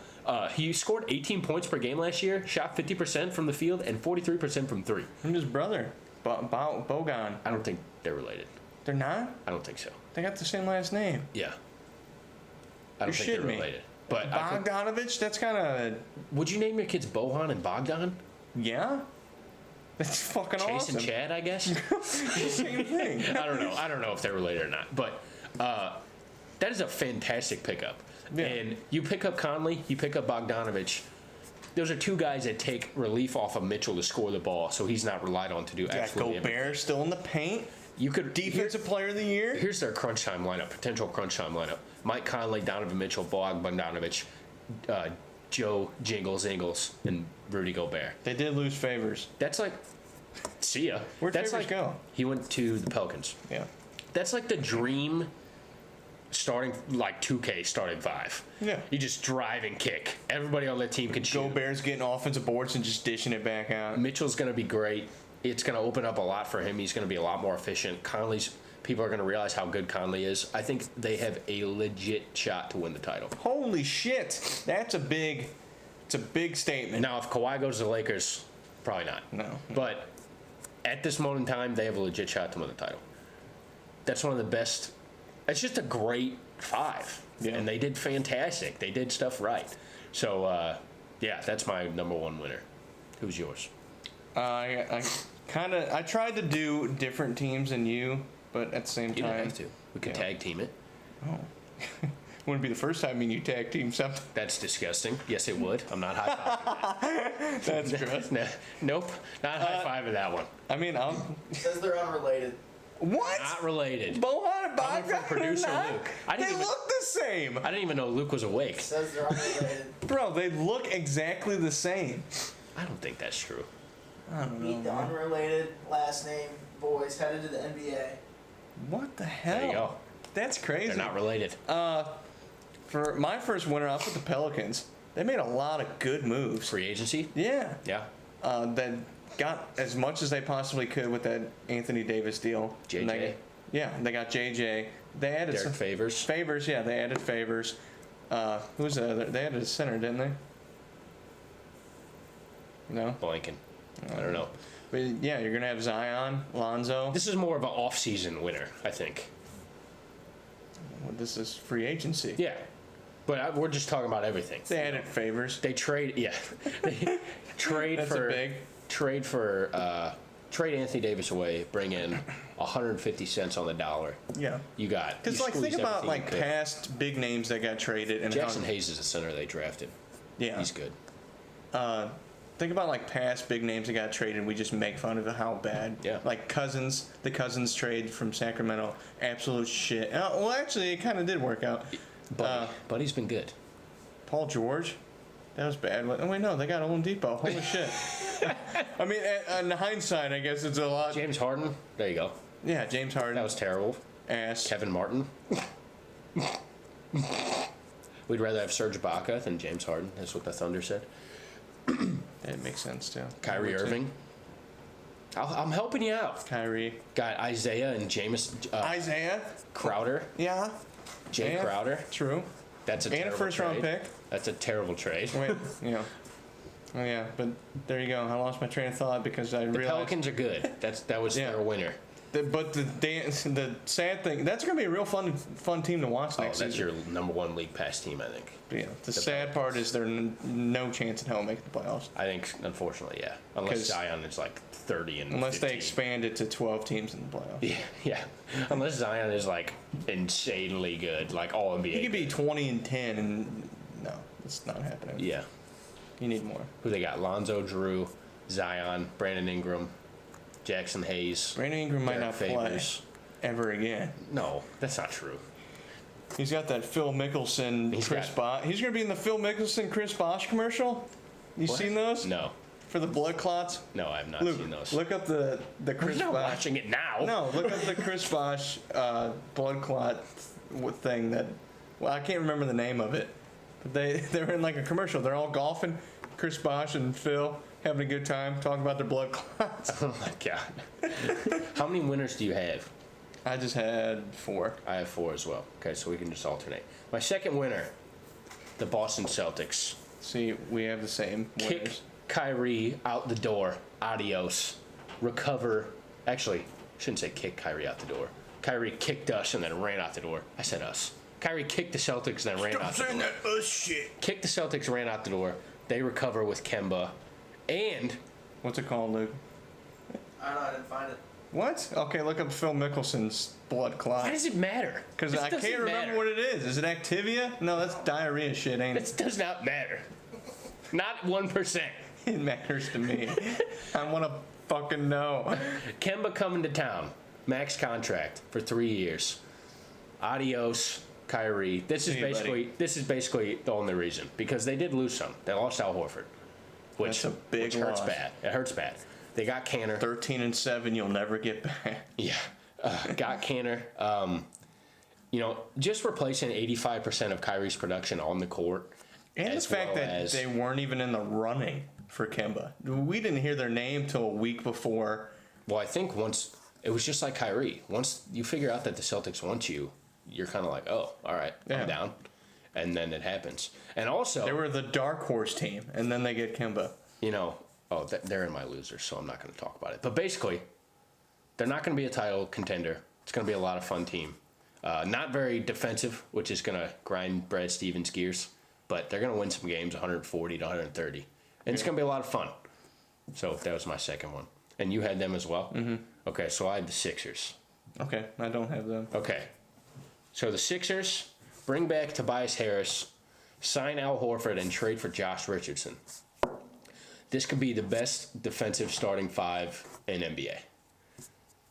He scored 18 points per game last year, shot 50% from the field, and 43% from 3. And his brother, Bogan. I don't think they're related. They're not? I don't think so. They got the same last name. Yeah. I don't You're think they're shitting me. related. But I think, Bogdanovich? That's kind of... would you name your kids Bojan and Bogdan? Yeah? That's fucking Chase awesome. and Chad, I guess? Same thing. I don't know if they're related or not. But that is a fantastic pickup. Yeah. And you pick up Conley, you pick up Bogdanovich. Those are 2 guys that take relief off of Mitchell to score the ball, so he's not relied on to do Got absolutely everything. Gobert still in the paint. You could Defensive player of the year. Here's their crunch time lineup, potential crunch time lineup. Mike Conley, Donovan Mitchell, Bogdanovich, Joe Jingles Ingles, and Rudy Gobert. They did lose Favors. That's like, see ya. Where'd That's Favors like, go? He went to the Pelicans. Yeah. That's like the dream starting, like 2K starting 5. Yeah. You just drive and kick. Everybody on that team can shoot. Gobert's getting offensive boards and just dishing it back out. Mitchell's going to be great. It's going to open up a lot for him. He's going to be a lot more efficient. People are going to realize how good Conley is. I think they have a legit shot to win the title. Holy shit. It's a big statement. Now, if Kawhi goes to the Lakers, probably not. No. But at this moment in time, they have a legit shot to win the title. That's one of the best. It's just a great 5. Yeah. And they did fantastic. They did stuff right. So, yeah, that's my number 1 winner. Who's yours? I tried to do different teams than you, but at the same You time. don't have to. We could tag team it. Oh. Wouldn't be the first time you tag team something. That's disgusting. Yes, it would. I'm not high-fiving That's gross. that. Nope. Not high-fiving that one. I mean, Says they're unrelated. what? Not related. Bohan and Coming from Bogdan are producer not? Luke. They look the same. I didn't even know Luke was awake. Says they're unrelated. Bro, they look exactly the same. I don't think that's true. I don't know. Meet the man. unrelated last name boys headed to the NBA. What the hell? There you go. That's crazy. They're not related. For my first winner, I'll put the Pelicans. They made a lot of good moves. Free agency? Yeah. Yeah. That got as much as they possibly could with that Anthony Davis deal. JJ. And they got JJ. They added Derek some Favors. Favors. Yeah, they added Favors. Who's the other? They added a center, didn't they? No. Blanking. I don't know. But yeah, you're gonna have Zion, Lonzo. This is more of an off-season winner, I think. Well, this is free agency. Yeah. But we're just talking about everything. They added Favors. They trade, yeah. They trade That's for a big. trade Anthony Davis away, bring in 150 cents on the dollar. Yeah. You got. Because you like think squeezed about everything like you could. past big names that got traded and Jackson Hayes is a center they drafted. Yeah. He's good. Think about like past big names that got traded. We just make fun of how bad. Yeah. Like Cousins, the Cousins trade from Sacramento, absolute shit. Well, actually, it kind of did work out. Buddy's been good. Paul George, that was bad. Oh wait, no, they got Oladipo. Holy shit. I mean, in hindsight, I guess it's a lot. James Harden. There you go. Yeah, James Harden. That was terrible. ass. Kevin Martin. We'd rather have Serge Ibaka than James Harden. That's what the Thunder said. That makes sense too. Kyrie Number two. Irving. I'm helping you out. Kyrie. Got Isaiah and Jameis Isaiah. Crowder. Yeah. Jay Yeah. Crowder. True. That's a And a terrible first-round trade. pick. That's a terrible trade. Wait. Yeah. Oh yeah, but there you go. I lost my train of thought because I The realized. Pelicans are good. That was Yeah. their winner. But the sad thing, that's gonna be a real fun team to watch Oh, next that's season. your number one league pass team, I think. Yeah. The sad part is there's no chance in hell of making the playoffs I think, unfortunately, yeah. Unless 'Cause- Zion is like 30 and unless 15. they expand it to 12 teams in the playoffs. Yeah, yeah. Unless Zion is like insanely good, like all NBA. He could be 20 and 10, and no, it's not happening. Yeah. You need more. Who they got? Lonzo, Drew, Zion, Brandon Ingram, Jackson Hayes. Brandon Ingram might Derek not Favors. play ever again. No, that's not true. He's got that Phil Mickelson, He's Chris got- Bosh. He's gonna be in the Phil Mickelson, Chris Bosh commercial. You What? seen those? No, For the blood clots. no, I have not Luke, seen those. look up the We're Chris not Bosh. watching it now. No, look up the Chris Bosh blood clot thing that. Well, I can't remember the name of it, but they're in like a commercial. They're all golfing. Chris Bosh and Phil having a good time talking about their blood clots. Oh my god. How many winners do you have? I just had 4. I have 4 as well. Okay, so we can just alternate. My second winner, the Boston Celtics. See, we have the same Kick winners. Kyrie out the door. Adios. Recover. Actually, shouldn't say kick Kyrie out the door. Kyrie kicked us and then ran out the door. I said us. Kyrie kicked the Celtics and then ran out the door. that shit. Kicked the Celtics, ran out the door. They recover with Kemba. And What's it called, Luke? I don't know. I didn't find it. What? Okay, look up Phil Mickelson's blood why clot. does it matter? Because This I can't doesn't remember matter. what it is. Is it Activia? No, that's diarrhea shit, ain't This it? does not matter. Not 1%. It matters to me. I want to fucking know. Kemba coming to town. Max contract for 3 years. Adios, Kyrie. This is See you, basically the only reason because they did lose some. They lost Al Horford, which, That's a big which hurts loss. bad. It hurts bad. They got Canner. 13 and 7, you'll never get back. Yeah, got Canner. Just replacing 85% of Kyrie's production on the court. And the as fact well that as- they weren't even in the running for Kemba. We didn't hear their name till a week before. Well, I think once it was just like Kyrie. Once you figure out that the Celtics want you, you're kind of like, oh, all right, Yeah. I'm down. And then it happens. And also, They were the dark horse team, and then they get Kemba. they're in my losers, so I'm not going to talk about it. But basically, they're not going to be a title contender. It's going to be a lot of fun team. Not very defensive, which is going to grind Brad Stevens' gears. But they're going to win some games, 140 to 130. And it's going to be a lot of fun. So that was my second one. And you had them as well? Mm-hmm. Okay, so I had the Sixers. Okay, I don't have them. Okay. So the Sixers bring back Tobias Harris, sign Al Horford, and trade for Josh Richardson. This could be the best defensive starting 5 in NBA.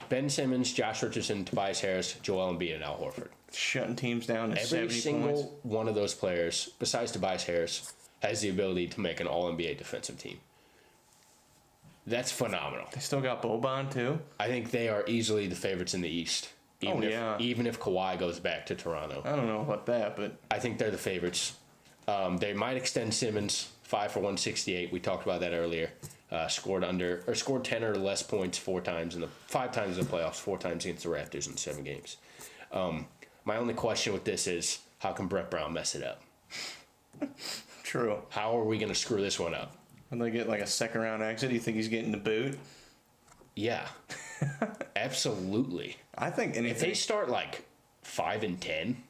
Ben Simmons, Josh Richardson, Tobias Harris, Joel Embiid, and Al Horford. Shutting teams down to Every 70 single points. one of those players, besides Tobias Harris, has the ability to make an All-NBA defensive team. That's phenomenal. They still got Boban, too. I think they are easily the favorites in the East. Yeah. Even if Kawhi goes back to Toronto. I don't know about that, but I think they're the favorites. They might extend Simmons 5 for 168. We talked about that earlier. Scored 10 or less points 5 times in the playoffs, 4 times against the Raptors in 7 games. My only question with this is how can Brett Brown mess it up? true. How are we going to screw this one up? When they get like a second round exit, do you think he's getting the boot? Yeah, absolutely. I think anything. If they start like 5 and 10,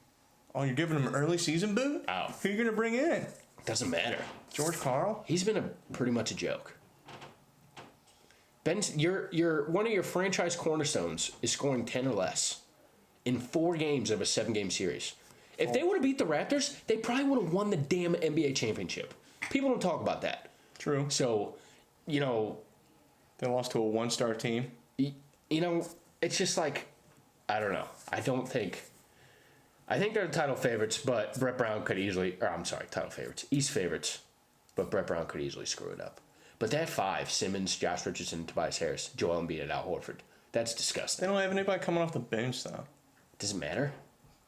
Oh, you're giving him an early season boot? Ow. Who are you going to bring in? doesn't matter. George Karl? He's been pretty much a joke. Ben, your one of your franchise cornerstones is scoring 10 or less in 4 games of a 7-game series. If they would have beat the Raptors, they probably would have won the damn NBA championship. People don't talk about that. True. So, They lost to a 1-star team. it's just like, I don't know. I think they're the title favorites, but Brett Brown could easily, title favorites, East favorites, but Brett Brown could easily screw it up. But that 5, Simmons, Josh Richardson, Tobias Harris, Joel Embiid, and Al Horford, that's They disgusting. don't have anybody coming off the bench, though. Does it matter?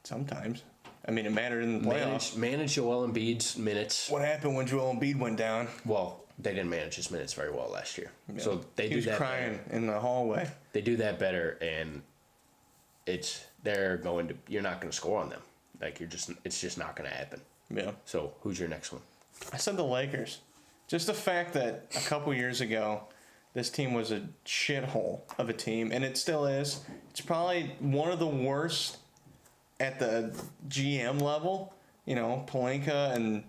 Sometimes. I mean, it mattered in the playoffs. Manage Joel Embiid's minutes. What happened when Joel Embiid went down? Well, they didn't manage his minutes very well last year. Yeah. So they He do was that crying better. in the hallway. They do that better, and you're not going to score on them. Like it's just not going to happen. Yeah. So who's your next one? I said the Lakers. Just the fact that a couple years ago, this team was a shithole of a team, and it still is. It's probably one of the worst at the GM level. You know, Pelinka and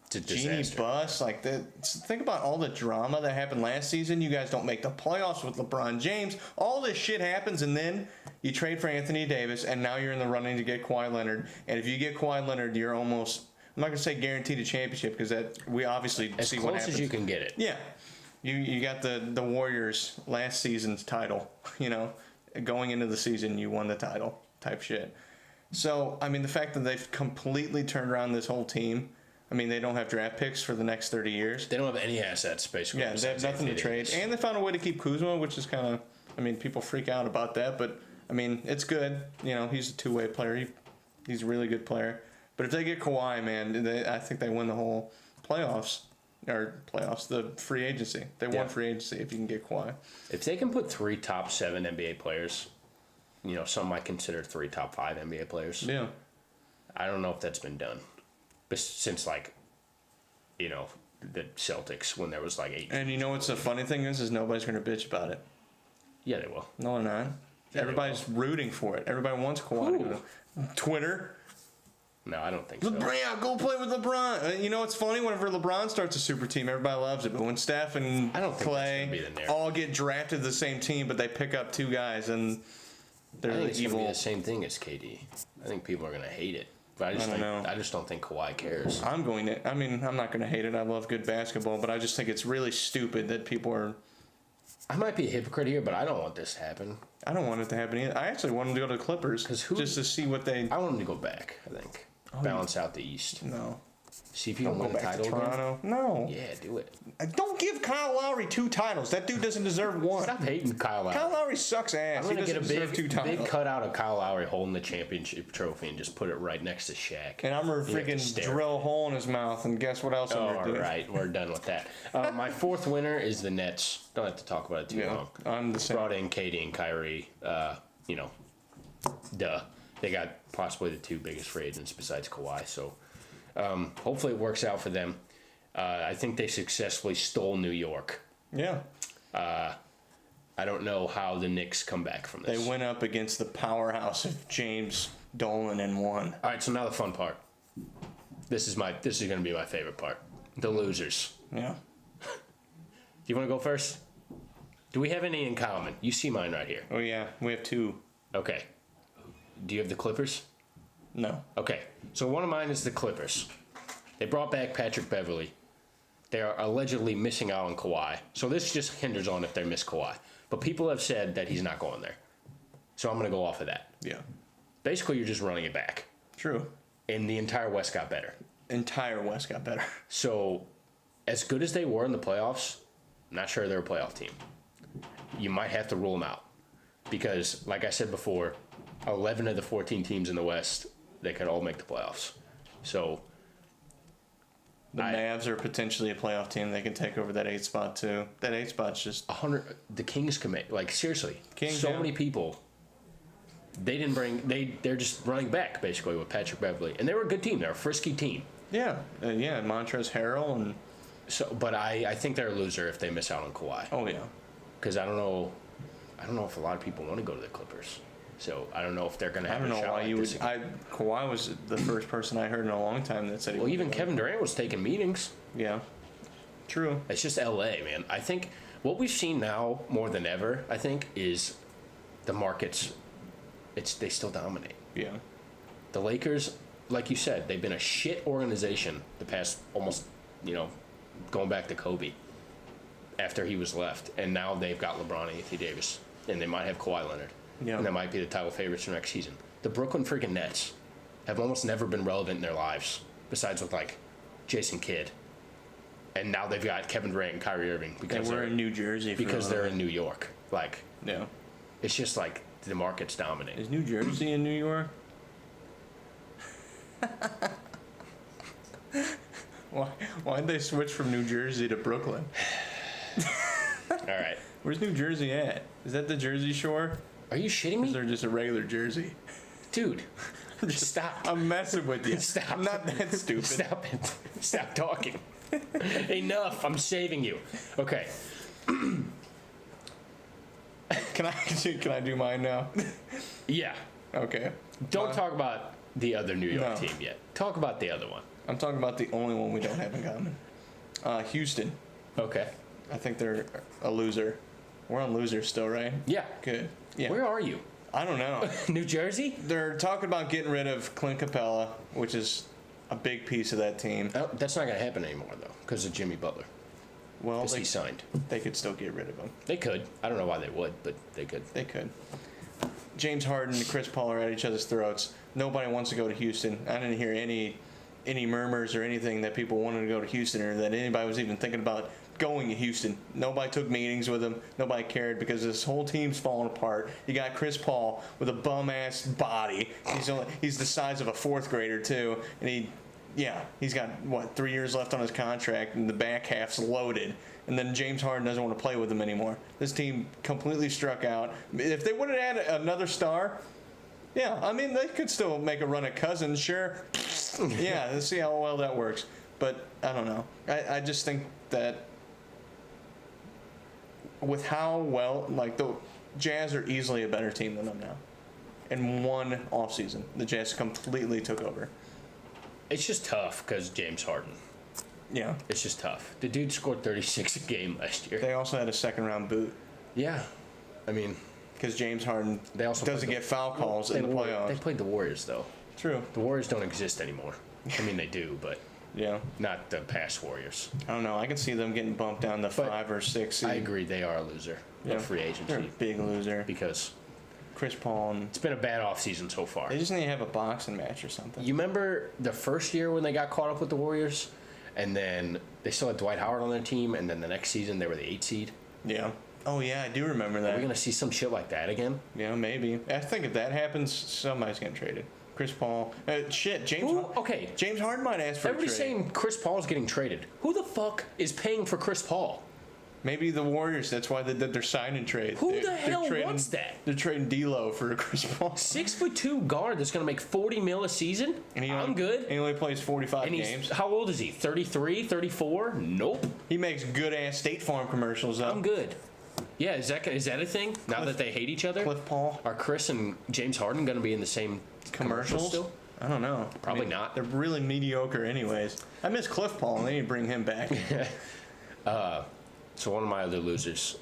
It's a Genie disaster. bus. Like, think about all the drama that happened last season. You guys don't make the playoffs with LeBron James. All this shit happens, and then you trade for Anthony Davis, and now you're in the running to get Kawhi Leonard. And if you get Kawhi Leonard, you're almost, I'm not going to say guaranteed a championship, because that we obviously As see close what happens. as you can get it. Yeah. You got the Warriors last season's title, you know. Going into the season, you won the title type shit. So, I mean, the fact that they've completely turned around this whole team, I mean, they don't have draft picks for the next 30 years. They don't have any assets, basically. Yeah, they have besides nothing to Anthony trade. Davis. And they found a way to keep Kuzma, which is kind of, I mean, people freak out about that, but, I mean, it's good. You know, he's a two-way player. He's a really good player. But if they get Kawhi, man, I think they win the whole the free agency. They won free agency if you can get Kawhi. If they can put 3 top 7 NBA players, you know, some might consider 3 top 5 NBA players. Yeah. I don't know if that's been done. But since, like, you know, the Celtics, when there was like 8. And you know what's the funny thing is nobody's going to bitch about it. Yeah, they will. No, they're not. Yeah, Everybody's rooting for it. Everybody wants Kawhi. to go. Twitter. No, I don't think so. LeBron, yeah, go play with LeBron. You know what's funny? Whenever LeBron starts a super team, everybody loves it. But when Steph and I don't think Clay that's gonna be the narrative. all get drafted to the same team, but they pick up 2 guys and they're I think it's going to evil. be the same thing as KD. I think people are going to hate it. But I don't know. I just don't think Kawhi cares. I'm not going to hate it. I love good basketball, but I just think it's really stupid that people are. I might be a hypocrite here, but I don't want this to happen. I don't want it to happen either. I actually want them to go to the Clippers 'Cause just to see what they. I want them to go back, I think. Balance out the East. No. See if you Don't can go win the back to title again. Toronto. No. Yeah, do it. Don't give Kyle Lowry 2 titles. That dude doesn't deserve one. Stop hating Kyle Lowry. Kyle Lowry sucks ass. I'm He gonna doesn't get a deserve 2 titles. big cutout of Kyle Lowry holding the championship trophy and just put it right next to Shaq. And I'm gonna You have to freaking stare. drill a hole in his mouth, and guess what else I'm All gonna do? right, we're done with that. My 4th winner is the Nets. Don't have to talk about it too Yeah, long. I'm the same. Brought in Katie and Kyrie. You know, duh. They got possibly the 2 biggest free agents besides Kawhi. So hopefully it works out for them. I think they successfully stole New York. Yeah. I don't know how the Knicks come back from They this. went up against the powerhouse of James Dolan and won. All right, so now the fun part. This is going to be my favorite part. The losers. Yeah. Do you want to go first? Do we have any in common? You see mine right here. Oh yeah, we have 2. Okay. Do you have the Clippers? No. Okay. So one of mine is the Clippers. They brought back Patrick Beverley. They are allegedly missing out on Kawhi. So this just hinders on if they miss Kawhi. But people have said that he's not going there. So I'm going to go off of that. Yeah. Basically, you're just running it back. True. And the entire West got better. Entire West got better. So as good as they were in the playoffs, I'm not sure they're a playoff team. You might have to rule them out. Because, like I said before, 11 of the 14 teams in the West, they could all make the playoffs. So The Mavs are potentially a playoff team. They can take over that 8 spot too. That 8 spot's just 100. The Kings commit. Like seriously, Kings, so yeah. many people. They didn't bring. They're just running back basically with Patrick Beverley, and they were a good team. They're a frisky team. yeah. Montrezl Harrell and So, but I think they're a loser if they miss out on Kawhi. oh yeah. Because I don't know if a lot of people want to go to the Clippers. So I don't know if they're going to I have don't a know shot why like you this would. again. Kawhi was the first person I heard in a long time that said. He Well, wanted even to go. Kevin Durant was taking meetings. Yeah. True. It's just LA, man. I think what we've seen now more than ever, I think, is the markets. They still dominate. Yeah. The Lakers, like you said, they've been a shit organization the past almost, going back to Kobe after he was left. And now they've got LeBron and Anthony Davis. And they might have Kawhi Leonard. Yeah. And they might be the title favorites for next season. The Brooklyn freaking Nets have almost never been relevant in their lives, besides with, like, Jason Kidd. And now they've got Kevin Durant and Kyrie Irving because They were in New Jersey. because they're in New York. Like, Yeah. it's just like the market's dominating. Is New Jersey in New York? Why'd they switch from New Jersey to Brooklyn? All right. Where's New Jersey at? Is that the Jersey Shore? Are you shitting Or me? is there just a regular Jersey? Dude, stop. I'm messing with you. Stop. I'm not that stupid. Stop it. Stop talking. Enough. I'm saving you. Okay. Can I do mine now? Yeah. Okay. Don't talk about the other New York No. team yet. Talk about the other one. I'm talking about the only one we don't have in common. Houston. Okay. I think they're a loser. We're on losers still, right? Yeah. Good. Yeah. Where are you? I don't know. New Jersey? They're talking about getting rid of Clint Capella, which is a big piece of that team. Oh, that's not going to happen anymore, though, because of Jimmy Butler. Well, Because he signed. they could still get rid of him. They could. I don't know why they would, but they could. They could. James Harden and Chris Paul are at each other's throats. Nobody wants to go to Houston. I didn't hear any murmurs or anything that people wanted to go to Houston or that anybody was even thinking about going to Houston. Nobody took meetings with him. Nobody cared because this whole team's falling apart. You got Chris Paul with a bum-ass body. He's the size of a fourth grader, too. And he's got, 3 years left on his contract, and the back half's loaded. And then James Harden doesn't want to play with him anymore. This team completely struck out. If they would have added another star, yeah, I mean, they could still make a run at Cousins, sure. Yeah, let's see how well that works. But I don't know. I just think that with how well, the Jazz are easily a better team than them now. In one offseason, the Jazz completely took over. It's just tough because James Harden. Yeah. It's just tough. The dude scored 36 a game last year. They also had a second-round boot Yeah. I mean, because James Harden they also doesn't get foul calls in the They playoffs. played the Warriors, though. True. The Warriors don't exist anymore. I mean, they do, but Yeah. not the past Warriors. I don't know. I can see them getting bumped down to 5 or 6 seed. I agree, they are a loser of free They're a agency big loser. because Chris Paul and it's been a bad offseason so far. they just need to have a boxing match or something. You remember the first year when they got caught up with the Warriors, and then they still had Dwight Howard on their team, and then the next season they were the 8th seed? Yeah. Oh yeah, I do remember Are that. we going to see some shit like that again? Yeah, maybe. I think if that happens, somebody's getting traded. Chris Paul. James. Okay. James Harden might ask for Everybody's a trade. saying Chris Paul's getting traded. Who the fuck is paying for Chris Paul? Maybe the Warriors. That's why they did their sign and trade. Who the hell wants that? They're trading D'Lo for Chris Paul. 6'2" guard that's going to make $40 million a season? And I'm good. And he only plays 45 And games. how old is he? 33, 34? Nope. He makes good ass State Farm commercials though. I'm good. Yeah, is that a thing? Now that they hate each other? Cliff Paul Are Chris and James Harden going to be in the same commercials still? I don't know. Probably not. They're really mediocre anyways. I miss Cliff Paul and they need to bring him back. So one of my other losers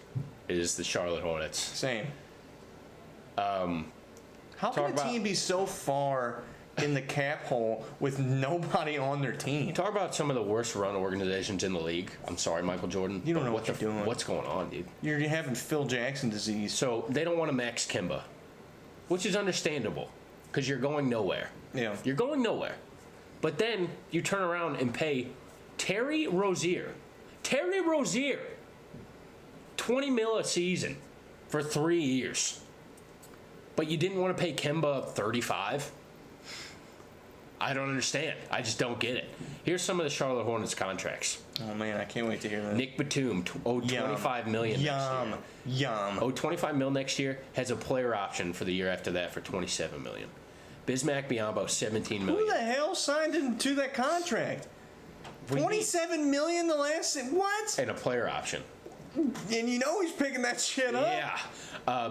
is the Charlotte Hornets. Same. How Talk can a about- team be so far in the cap hole with nobody on their team? Talk about some of the worst run organizations in the league. I'm sorry, Michael Jordan. You don't but know what you're doing. What's going on, dude? You're having Phil Jackson disease. So they don't want to max Kimba, which is understandable because you're going nowhere. Yeah. You're going nowhere. But then you turn around and pay Terry Rozier, 20 mil a season for 3 years. But you didn't want to pay Kimba 35? I don't understand. I just don't get it. Here's some of the Charlotte Hornets contracts. Oh man, I can't wait to hear that. Nick Batum owed $25 million next year. Owed $25 million next year. Has a player option for the year after that for $27 million. Bismack Biyombo, $17 million. Who the hell signed him to that contract? $27 million the last. What? And a player option. And you know he's picking that shit up. Yeah.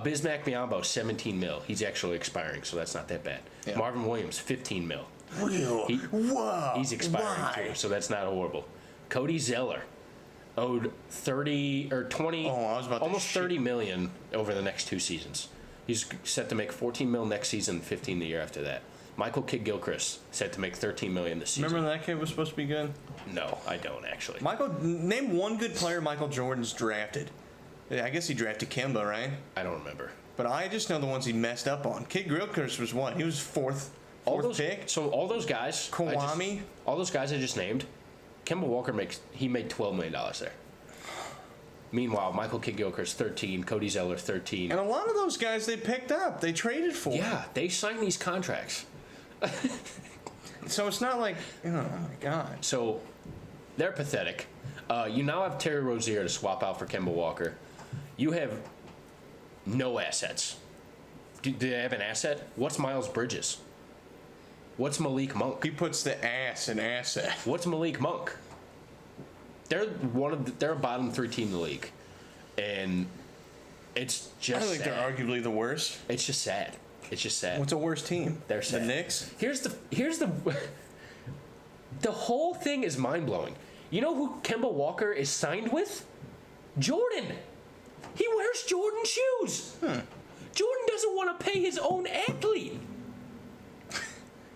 Bismack Biyombo, $17 million. He's actually expiring, so that's not that bad. Yeah. Marvin Williams, $15 million. Whoa. He's expiring Why? too, so that's not horrible. Cody Zeller owed 30 or 20, Oh, I was about to almost shit. $30 million over the next 2 seasons. He's set to make $14 million next season, 15 the year after that. Michael Kidd-Gilchrist set to make $13 million this season. Remember that kid was supposed to be good? No, I don't actually. Name one good player Michael Jordan's drafted. Yeah, I guess he drafted Kimba, right? I don't remember. But I just know the ones he messed up on. Kidd-Gilchrist was what? He was fourth pick. So all those guys, Kawhi? all those guys I just named, Kemba Walker made $12 million there. Meanwhile, Michael Kidd-Gilchrist 13, Cody Zeller 13. And a lot of those guys they picked up, they traded for. Yeah, they signed these contracts. So it's not like, oh my God. So they're pathetic. You now have Terry Rozier to swap out for Kemba Walker. You have no assets. Do they have an asset? What's Miles Bridges? What's Malik Monk? He puts the ass in asset. What's Malik Monk? They're they're a bottom 3 team in the league, and it's just. I think sad. they're arguably the worst. It's just sad. It's just sad. What's a worse team? They're the sad. Knicks. Here's the the whole thing is mind blowing. You know who Kemba Walker is signed with? Jordan. He wears Jordan shoes. Jordan doesn't want to pay his own athlete.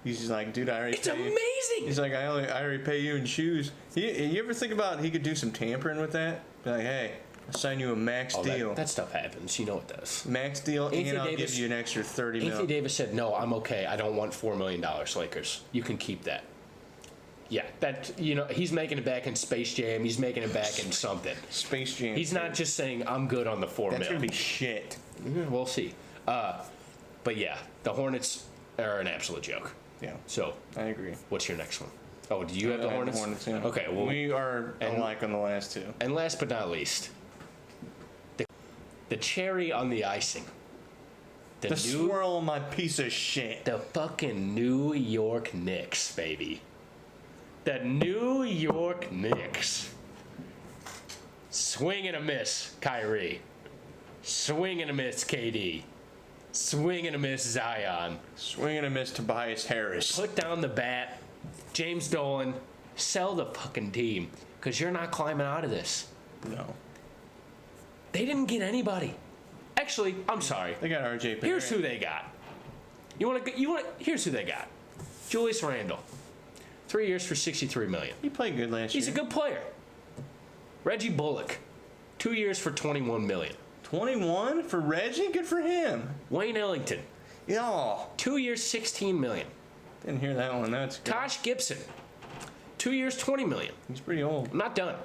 He's just like, dude, I already. It's pay you. amazing. He's like, I already pay you in shoes. You ever think about he could do some tampering with that? Be like, hey, I'll sign you a max deal. That stuff happens. You know it does. Max deal, Anthony and I'll Davis- give you an extra 30 Anthony mil. Davis said, "No, I'm okay. I don't want $4 million, Lakers. You can keep that." Yeah, that he's making it back in Space Jam. He's making it back in something. Space Jam. He's not just saying, "I'm good on the $4 That's million." gonna be shit. We'll see. But yeah, the Hornets are an absolute joke. Yeah, So, I agree. what's your next one? Oh, do you have the I Hornets? yeah. Okay, well, we are alike on the last two. and last but not least, the cherry on the icing. The swirl on my piece of shit. The fucking New York Knicks, baby. The New York Knicks. Swing and a miss, Kyrie. Swing and a miss, KD. Swing and a miss, Zion. Swing and a miss, Tobias Harris. Put down the bat. James Dolan. Sell the fucking team. Because you're not climbing out of this. No. They didn't get anybody. Actually, I'm sorry. They got RJ Barrett. Here's who they got. Here's who they got. Julius Randle. 3 years for $63 million. He played good last He's a year. good player. Reggie Bullock. 2 years for $21 million. 21 for Reggie? Good for him. Wayne Ellington. Yeah. 2 years, $16 million. Didn't hear that one. That's good. Tosh Gibson. 2 years, $20 million. He's pretty old. I'm not done.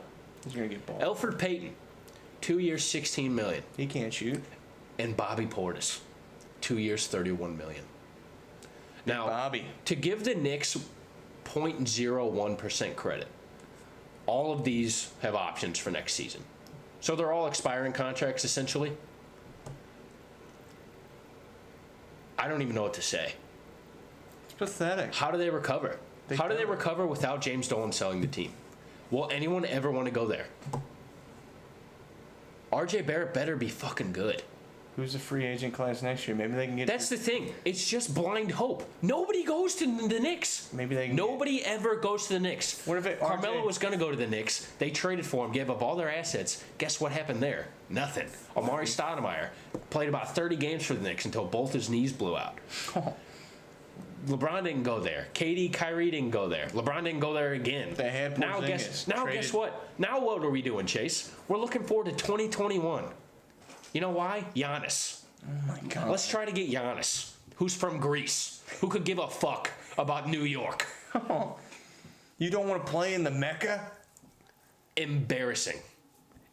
He's going to get ball. Elfrid Payton. 2 years, $16 million. He can't shoot. And Bobby Portis. 2 years, $31 million. Now, Bobby. to give the Knicks 0.01% credit, all of these have options for next season. So they're all expiring contracts, essentially. I don't even know what to say. It's pathetic. How do they recover? How do they recover without James Dolan selling the team? Will anyone ever want to go there? RJ Barrett better be fucking good. Who's the free agent class next year? Maybe they can get. That's the thing. It's just blind hope. Nobody goes to the Knicks. Maybe they can Nobody ever goes to the Knicks. What if it- Carmelo RJ was going to go to the Knicks. They traded for him, gave up all their assets. Guess what happened there? Nothing. Amari Stoudemire played about 30 games for the Knicks until both his knees blew out. LeBron didn't go there. KD, Kyrie didn't go there. LeBron didn't go there again. They had now Porzingis guess traded. what? Now what are we doing, Chase? We're looking forward to 2021. You know why? Giannis. Oh my God. Let's try to get Giannis, who's from Greece, who could give a fuck about New York. You don't want to play in the Mecca? Embarrassing.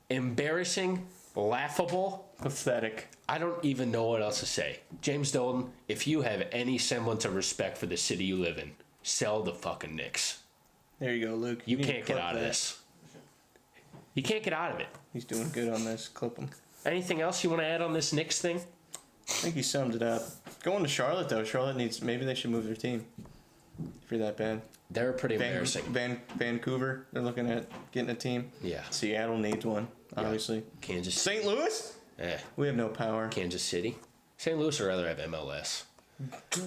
Embarrassing, laughable. Pathetic. I don't even know what else to say. James Dolan, if you have any semblance of respect for the city you live in, sell the fucking Knicks. There you go, Luke. You need to can't get clip out of that. this. You can't get out of it. He's doing good on this. Clip him. Anything else you want to add on this Knicks thing? I think he summed it up. Going to Charlotte, though. Charlotte needs. Maybe they should move their team. If you're that bad. They're pretty embarrassing. Vancouver, they're looking at getting a team. Yeah. Seattle needs one, obviously. Kansas St. Louis? We have no power. Kansas City. St. Louis would rather have MLS.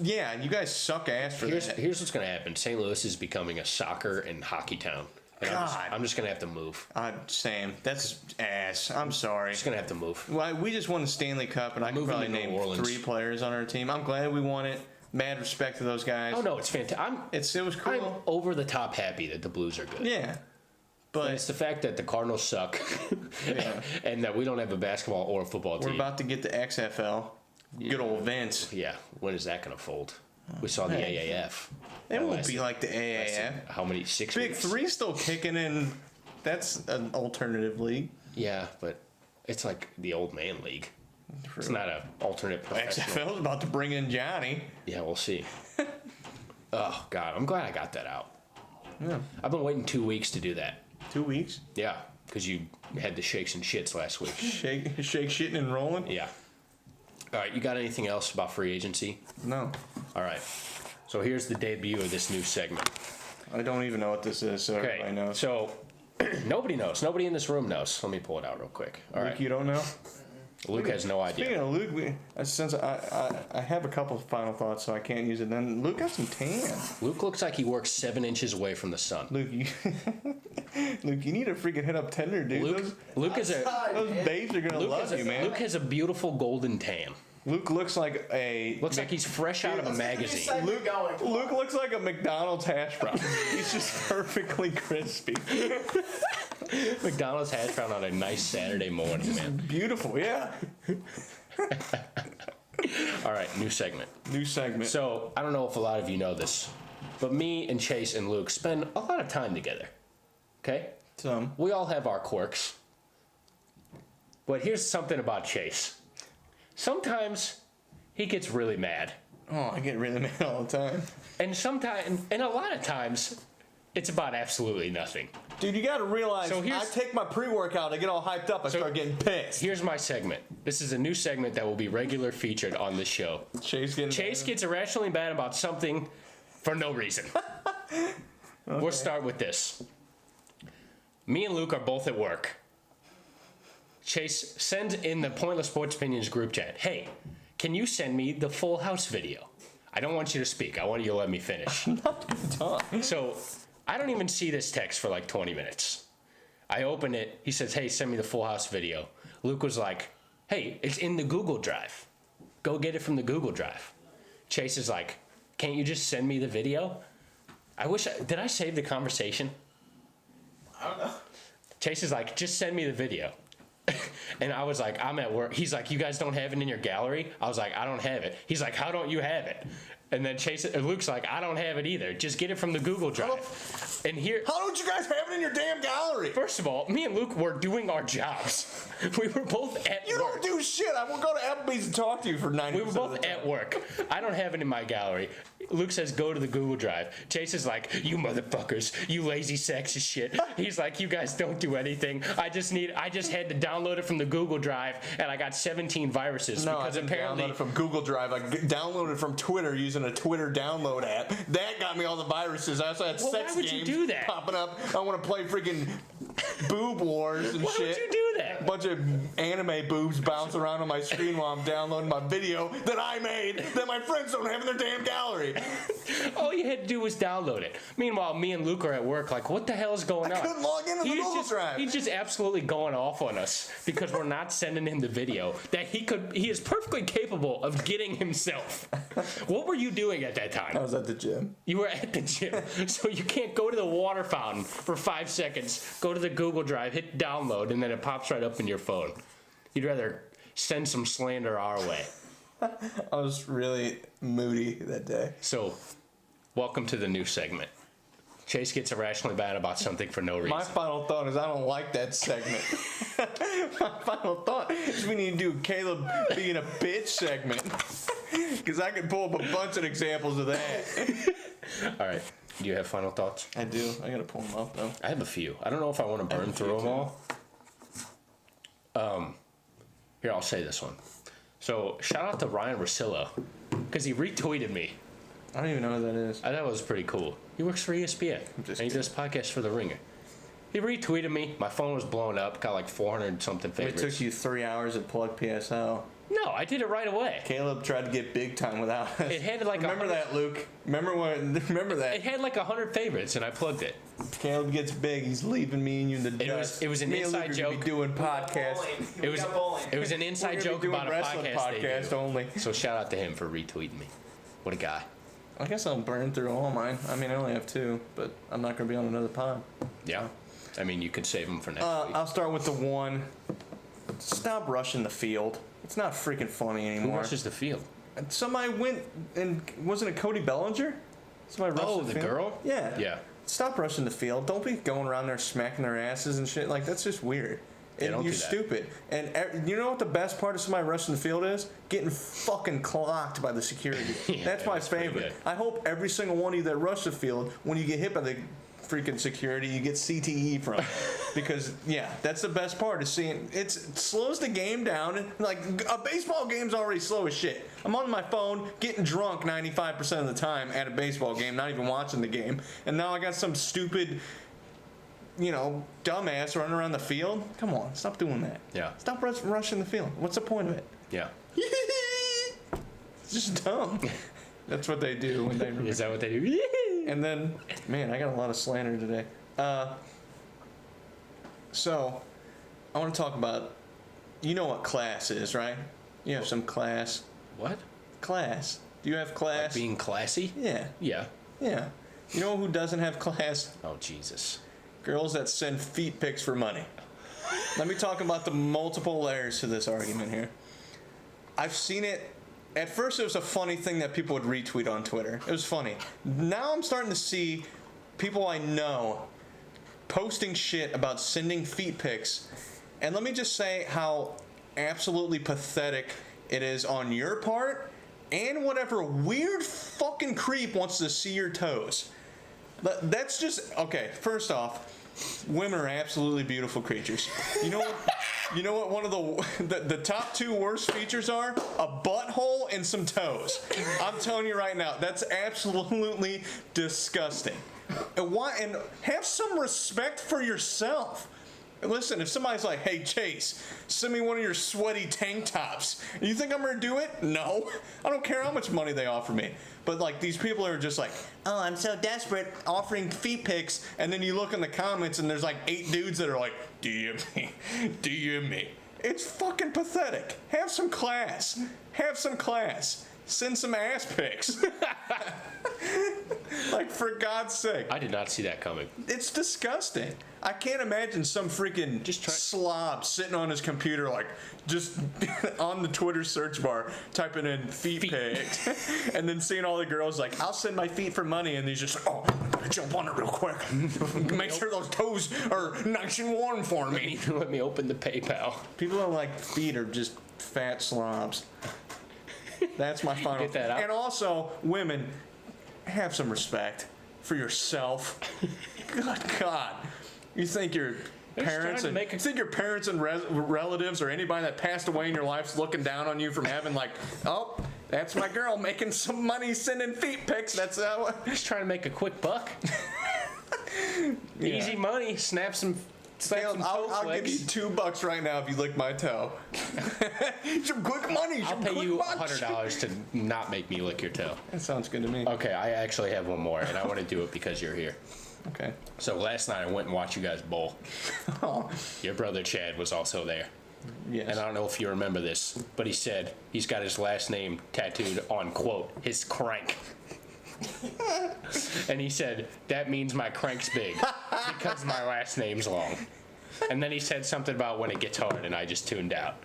Yeah, you guys suck ass for that. Here's what's going to happen. St. Louis is becoming a soccer and hockey town. And God. I'm just going to have to move. Sam, that's ass. I'm sorry. Just going to have to move. Well, we just won the Stanley Cup, and I can Moving probably to New name Orleans. 3 players on our team. I'm glad we won it. Mad respect to those guys. Oh, no, it's fantastic. It was cool. I'm over the top happy that the Blues are good. Yeah. But it's the fact that the Cardinals suck Yeah. and that we don't have a basketball or a football We're team. about to get the XFL. Good old Vince. Yeah, when is that going to fold? We saw the Hey. AAF. It That won't lasted- be like the AAF. How many? 6 Big weeks? 3 still kicking in. That's an alternative league. Yeah, but it's like the old man league. It's not an alternate professional. XFL's about to bring in Johnny. Yeah, we'll see. Oh, God. I'm glad I got that out. Yeah. I've been waiting 2 weeks to do that. 2 weeks? Yeah, because you had the shakes and shits last week. Shake, shitting and rolling? Yeah. All right, you got anything else about free agency? No. All right. So here's the debut of this new segment. I don't even know what this is, so everybody knows. So nobody knows. Nobody in this room knows. Let me pull it out real quick. All Luke, right. you don't know? Luke has no idea. Speaking of Luke, since I have a couple final thoughts, so I can't use it. Then Luke got some tan. Luke looks like he works 7 inches away from the sun. Luke, Luke, you need to freaking hit up Tinder, dude. Luke those babes are gonna love you, man. Luke has a beautiful golden tan. Luke looks like Looks like he's fresh out of a magazine. Luke looks like a McDonald's hash brown. He's just perfectly crispy. McDonald's hash brown on a nice Saturday morning, man. Beautiful, yeah. All right, new segment. New segment. So, I don't know if a lot of you know this, but me and Chase and Luke spend a lot of time together. Okay? Some. We all have our quirks. But here's something about Chase. Sometimes he gets really mad. Oh, I get really mad all the time. And a lot of times, it's about absolutely nothing. Dude, you gotta realize, I take my pre-workout, I get all hyped up, I start getting pissed. Here's my segment. This is a new segment that will be regular featured on this show. Chase gets irrationally mad about something for no reason. Okay. We'll start with this. Me and Luke are both at work. Chase sends in the Pointless Sports Opinions group chat, hey, can you send me the Full House video? I don't want you to speak. I want you to let me finish. So I don't even see this text for like 20 minutes. I open it. He says, hey, send me the Full House video. Luke was like, hey, it's in the Google Drive. Go get it from the Google Drive. Chase is like, can't you just send me the video? Did I save the conversation? I don't know. Chase is like, just send me the video. And I was like, I'm at work. He's like, you guys don't have it in your gallery? I was like, I don't have it. He's like, how don't you have it? And then Luke's like, I don't have it either. Just get it from the Google Drive. And here, how don't you guys have it in your damn gallery? First of all, me and Luke were doing our jobs. We were both at work. You don't do shit. I will go to Applebee's and talk to you for 90 minutes. We were both at work. I don't have it in my gallery. Luke says, go to the Google Drive. Chase is like, you motherfuckers, you lazy sexist shit. He's like, you guys don't do anything. I just had to download it from the Google Drive, and I got 17 viruses. No, because I didn't apparently download it from Google Drive. I downloaded it from Twitter using a Twitter download app. That got me all the viruses. I also had sex why would games you do that? popping up. I want to play freaking boob wars and Why shit. would you do that? A bunch of anime boobs bounce around on my screen while I'm downloading my video that I made that my friends don't have in their damn gallery. All you had to do was download it. Meanwhile, me and Luke are at work like, what the hell is going on? I couldn't log into the Google Drive. He's just absolutely going off on us because we're not sending him the video that he is perfectly capable of getting himself. What were you doing at that time? I was at the gym. You were at the gym. So you can't go to the water fountain for 5 seconds, go to the Google Drive, hit download, and then it pops right up in your phone. You'd rather send some slander our way. I was really moody that day. So, welcome to the new segment. Chase gets irrationally bad about something for no reason. My final thought is I don't like that segment. My final thought is we need to do Caleb being a bitch segment. Because I can pull up a bunch of examples of that. All right. Do you have final thoughts? I do. I gotta pull them up though. I have a few. I don't know if I want to burn through them all. Here, I'll say this one. So, shout out to Ryan Rosillo, because he retweeted me. I don't even know who that is. I thought it was pretty cool. He works for ESPN, and he does podcasts for The Ringer. He retweeted me. My phone was blowing up. Got like 400-something favorites. It took you 3 hours at Plug PSL. No, I did it right away. Caleb tried to get big time without us. It had like Remember that, Luke? Remember that? It had like 100 favorites, and I plugged it. Caleb gets big. He's leaving me and you in the dust. It was an me inside and Luke joke. Be doing podcasts. It was an inside joke about a podcast only. So shout out to him for retweeting me. What a guy. I guess I'll burn through all mine. I mean, I only have 2, but I'm not gonna be on another pod. Yeah. I mean, you could save them for next week. I'll start with the one. Stop rushing the field. It's not freaking funny anymore. Who rushes the field? Somebody went and wasn't it Cody Bellinger? Somebody rushed the field. Girl? Yeah. Yeah. Stop rushing the field. Don't be going around there smacking their asses and shit. Like, that's just weird. And don't you're do that. stupid. And you know what the best part of somebody rushing the field is? Getting fucking clocked by the security. Yeah, that's my that's pretty favorite. good. I hope every single one of you that rush the field, when you get hit by the freaking security, you get CTE from it. Because, yeah, that's the best part is seeing it slows the game down. Like, a baseball game's already slow as shit. I'm on my phone getting drunk 95% of the time at a baseball game, not even watching the game. And now I got some stupid, dumbass running around the field. Come on, stop doing that. Yeah. Stop rushing the field. What's the point of it? Yeah. It's just dumb. That's what they do when they. Is that what they do? And then, man, I got a lot of slander today. So, I want to talk about, you know what class is, right? You have some class. What? Class. Do you have class? Like being classy? Yeah. Yeah. Yeah. You know who doesn't have class? Oh, Jesus. Girls that send feet pics for money. Let me talk about the multiple layers to this argument here. I've seen it. At first, it was a funny thing that people would retweet on Twitter. It was funny. Now I'm starting to see people I know posting shit about sending feet pics. And let me just say how absolutely pathetic it is on your part and whatever weird fucking creep wants to see your toes. That's just, okay, first off, women are absolutely beautiful creatures. You know what one of the top two worst features are? A butthole and some toes. I'm telling you right now, that's absolutely disgusting. And have some respect for yourself. Listen, if somebody's like, hey, Chase, send me one of your sweaty tank tops, you think I'm gonna do it? No. I don't care how much money they offer me. But, like, these people are just like, oh, I'm so desperate, offering feet pics, and then you look in the comments and there's like 8 dudes that are like, DM me, DM me. It's fucking pathetic. Have some class. Have some class. Send some ass pics. Like, for God's sake. I did not see that coming. It's disgusting. I can't imagine some freaking slob sitting on his computer, like, just on the Twitter search bar, typing in feet pics, and then seeing all the girls like, I'll send my feet for money, and he's just like, oh, I'm gonna jump on it real quick. Make sure those toes are nice and warm for me. Let me open the PayPal. People that like feet are just fat slobs. That's my final. Get that out. And also, women, have some respect for yourself. Good God. You think your parents and relatives or anybody that passed away in your life's looking down on you from heaven like, oh, that's my girl making some money sending feet pics. That's Just trying to make a quick buck. Easy money. Snap some I'll give you $2 right now if you lick my toe. Some quick money. I'll pay you $100 to not make me lick your toe. That sounds good to me. Okay, I actually have one more, and I want to do it because you're here. Okay. So last night I went and watched you guys bowl. Oh. Your brother Chad was also there. Yes. And I don't know if you remember this, but he said he's got his last name tattooed on, quote, his crank. And he said, that means my crank's big because my last name's long. And then he said something about when it gets hard, and I just tuned out.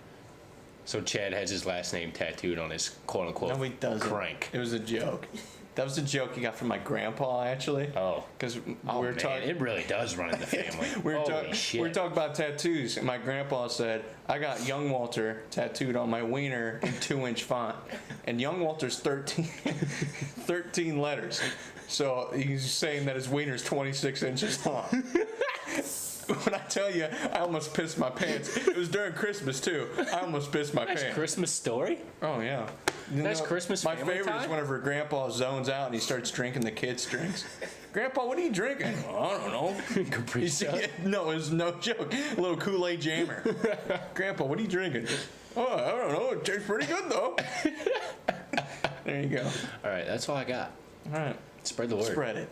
So Chad has his last name tattooed on his quote-unquote No, he doesn't. crank. It was a joke. That was a joke he got from my grandpa, actually. Oh. Because Oh, man, it really does run in the family. Holy shit. We were talking about tattoos, and my grandpa said, I got Young Walter tattooed on my wiener in 2-inch font. And Young Walter's 13 letters. So he's saying that his wiener's 26 inches long. When I tell you, I almost pissed my pants. It was during Christmas, too. I almost pissed my pants. Christmas story? Oh, yeah. Nice Christmas My family favorite time? is whenever Grandpa zones out and he starts drinking the kids' drinks. Grandpa, what are you drinking? Oh, I don't know. Capri Sun? No, it was no joke. A little Kool-Aid jammer. Grandpa, what are you drinking? Oh, I don't know. It tastes pretty good, though. There you go. All right, that's all I got. All right. Spread the word. Spread it.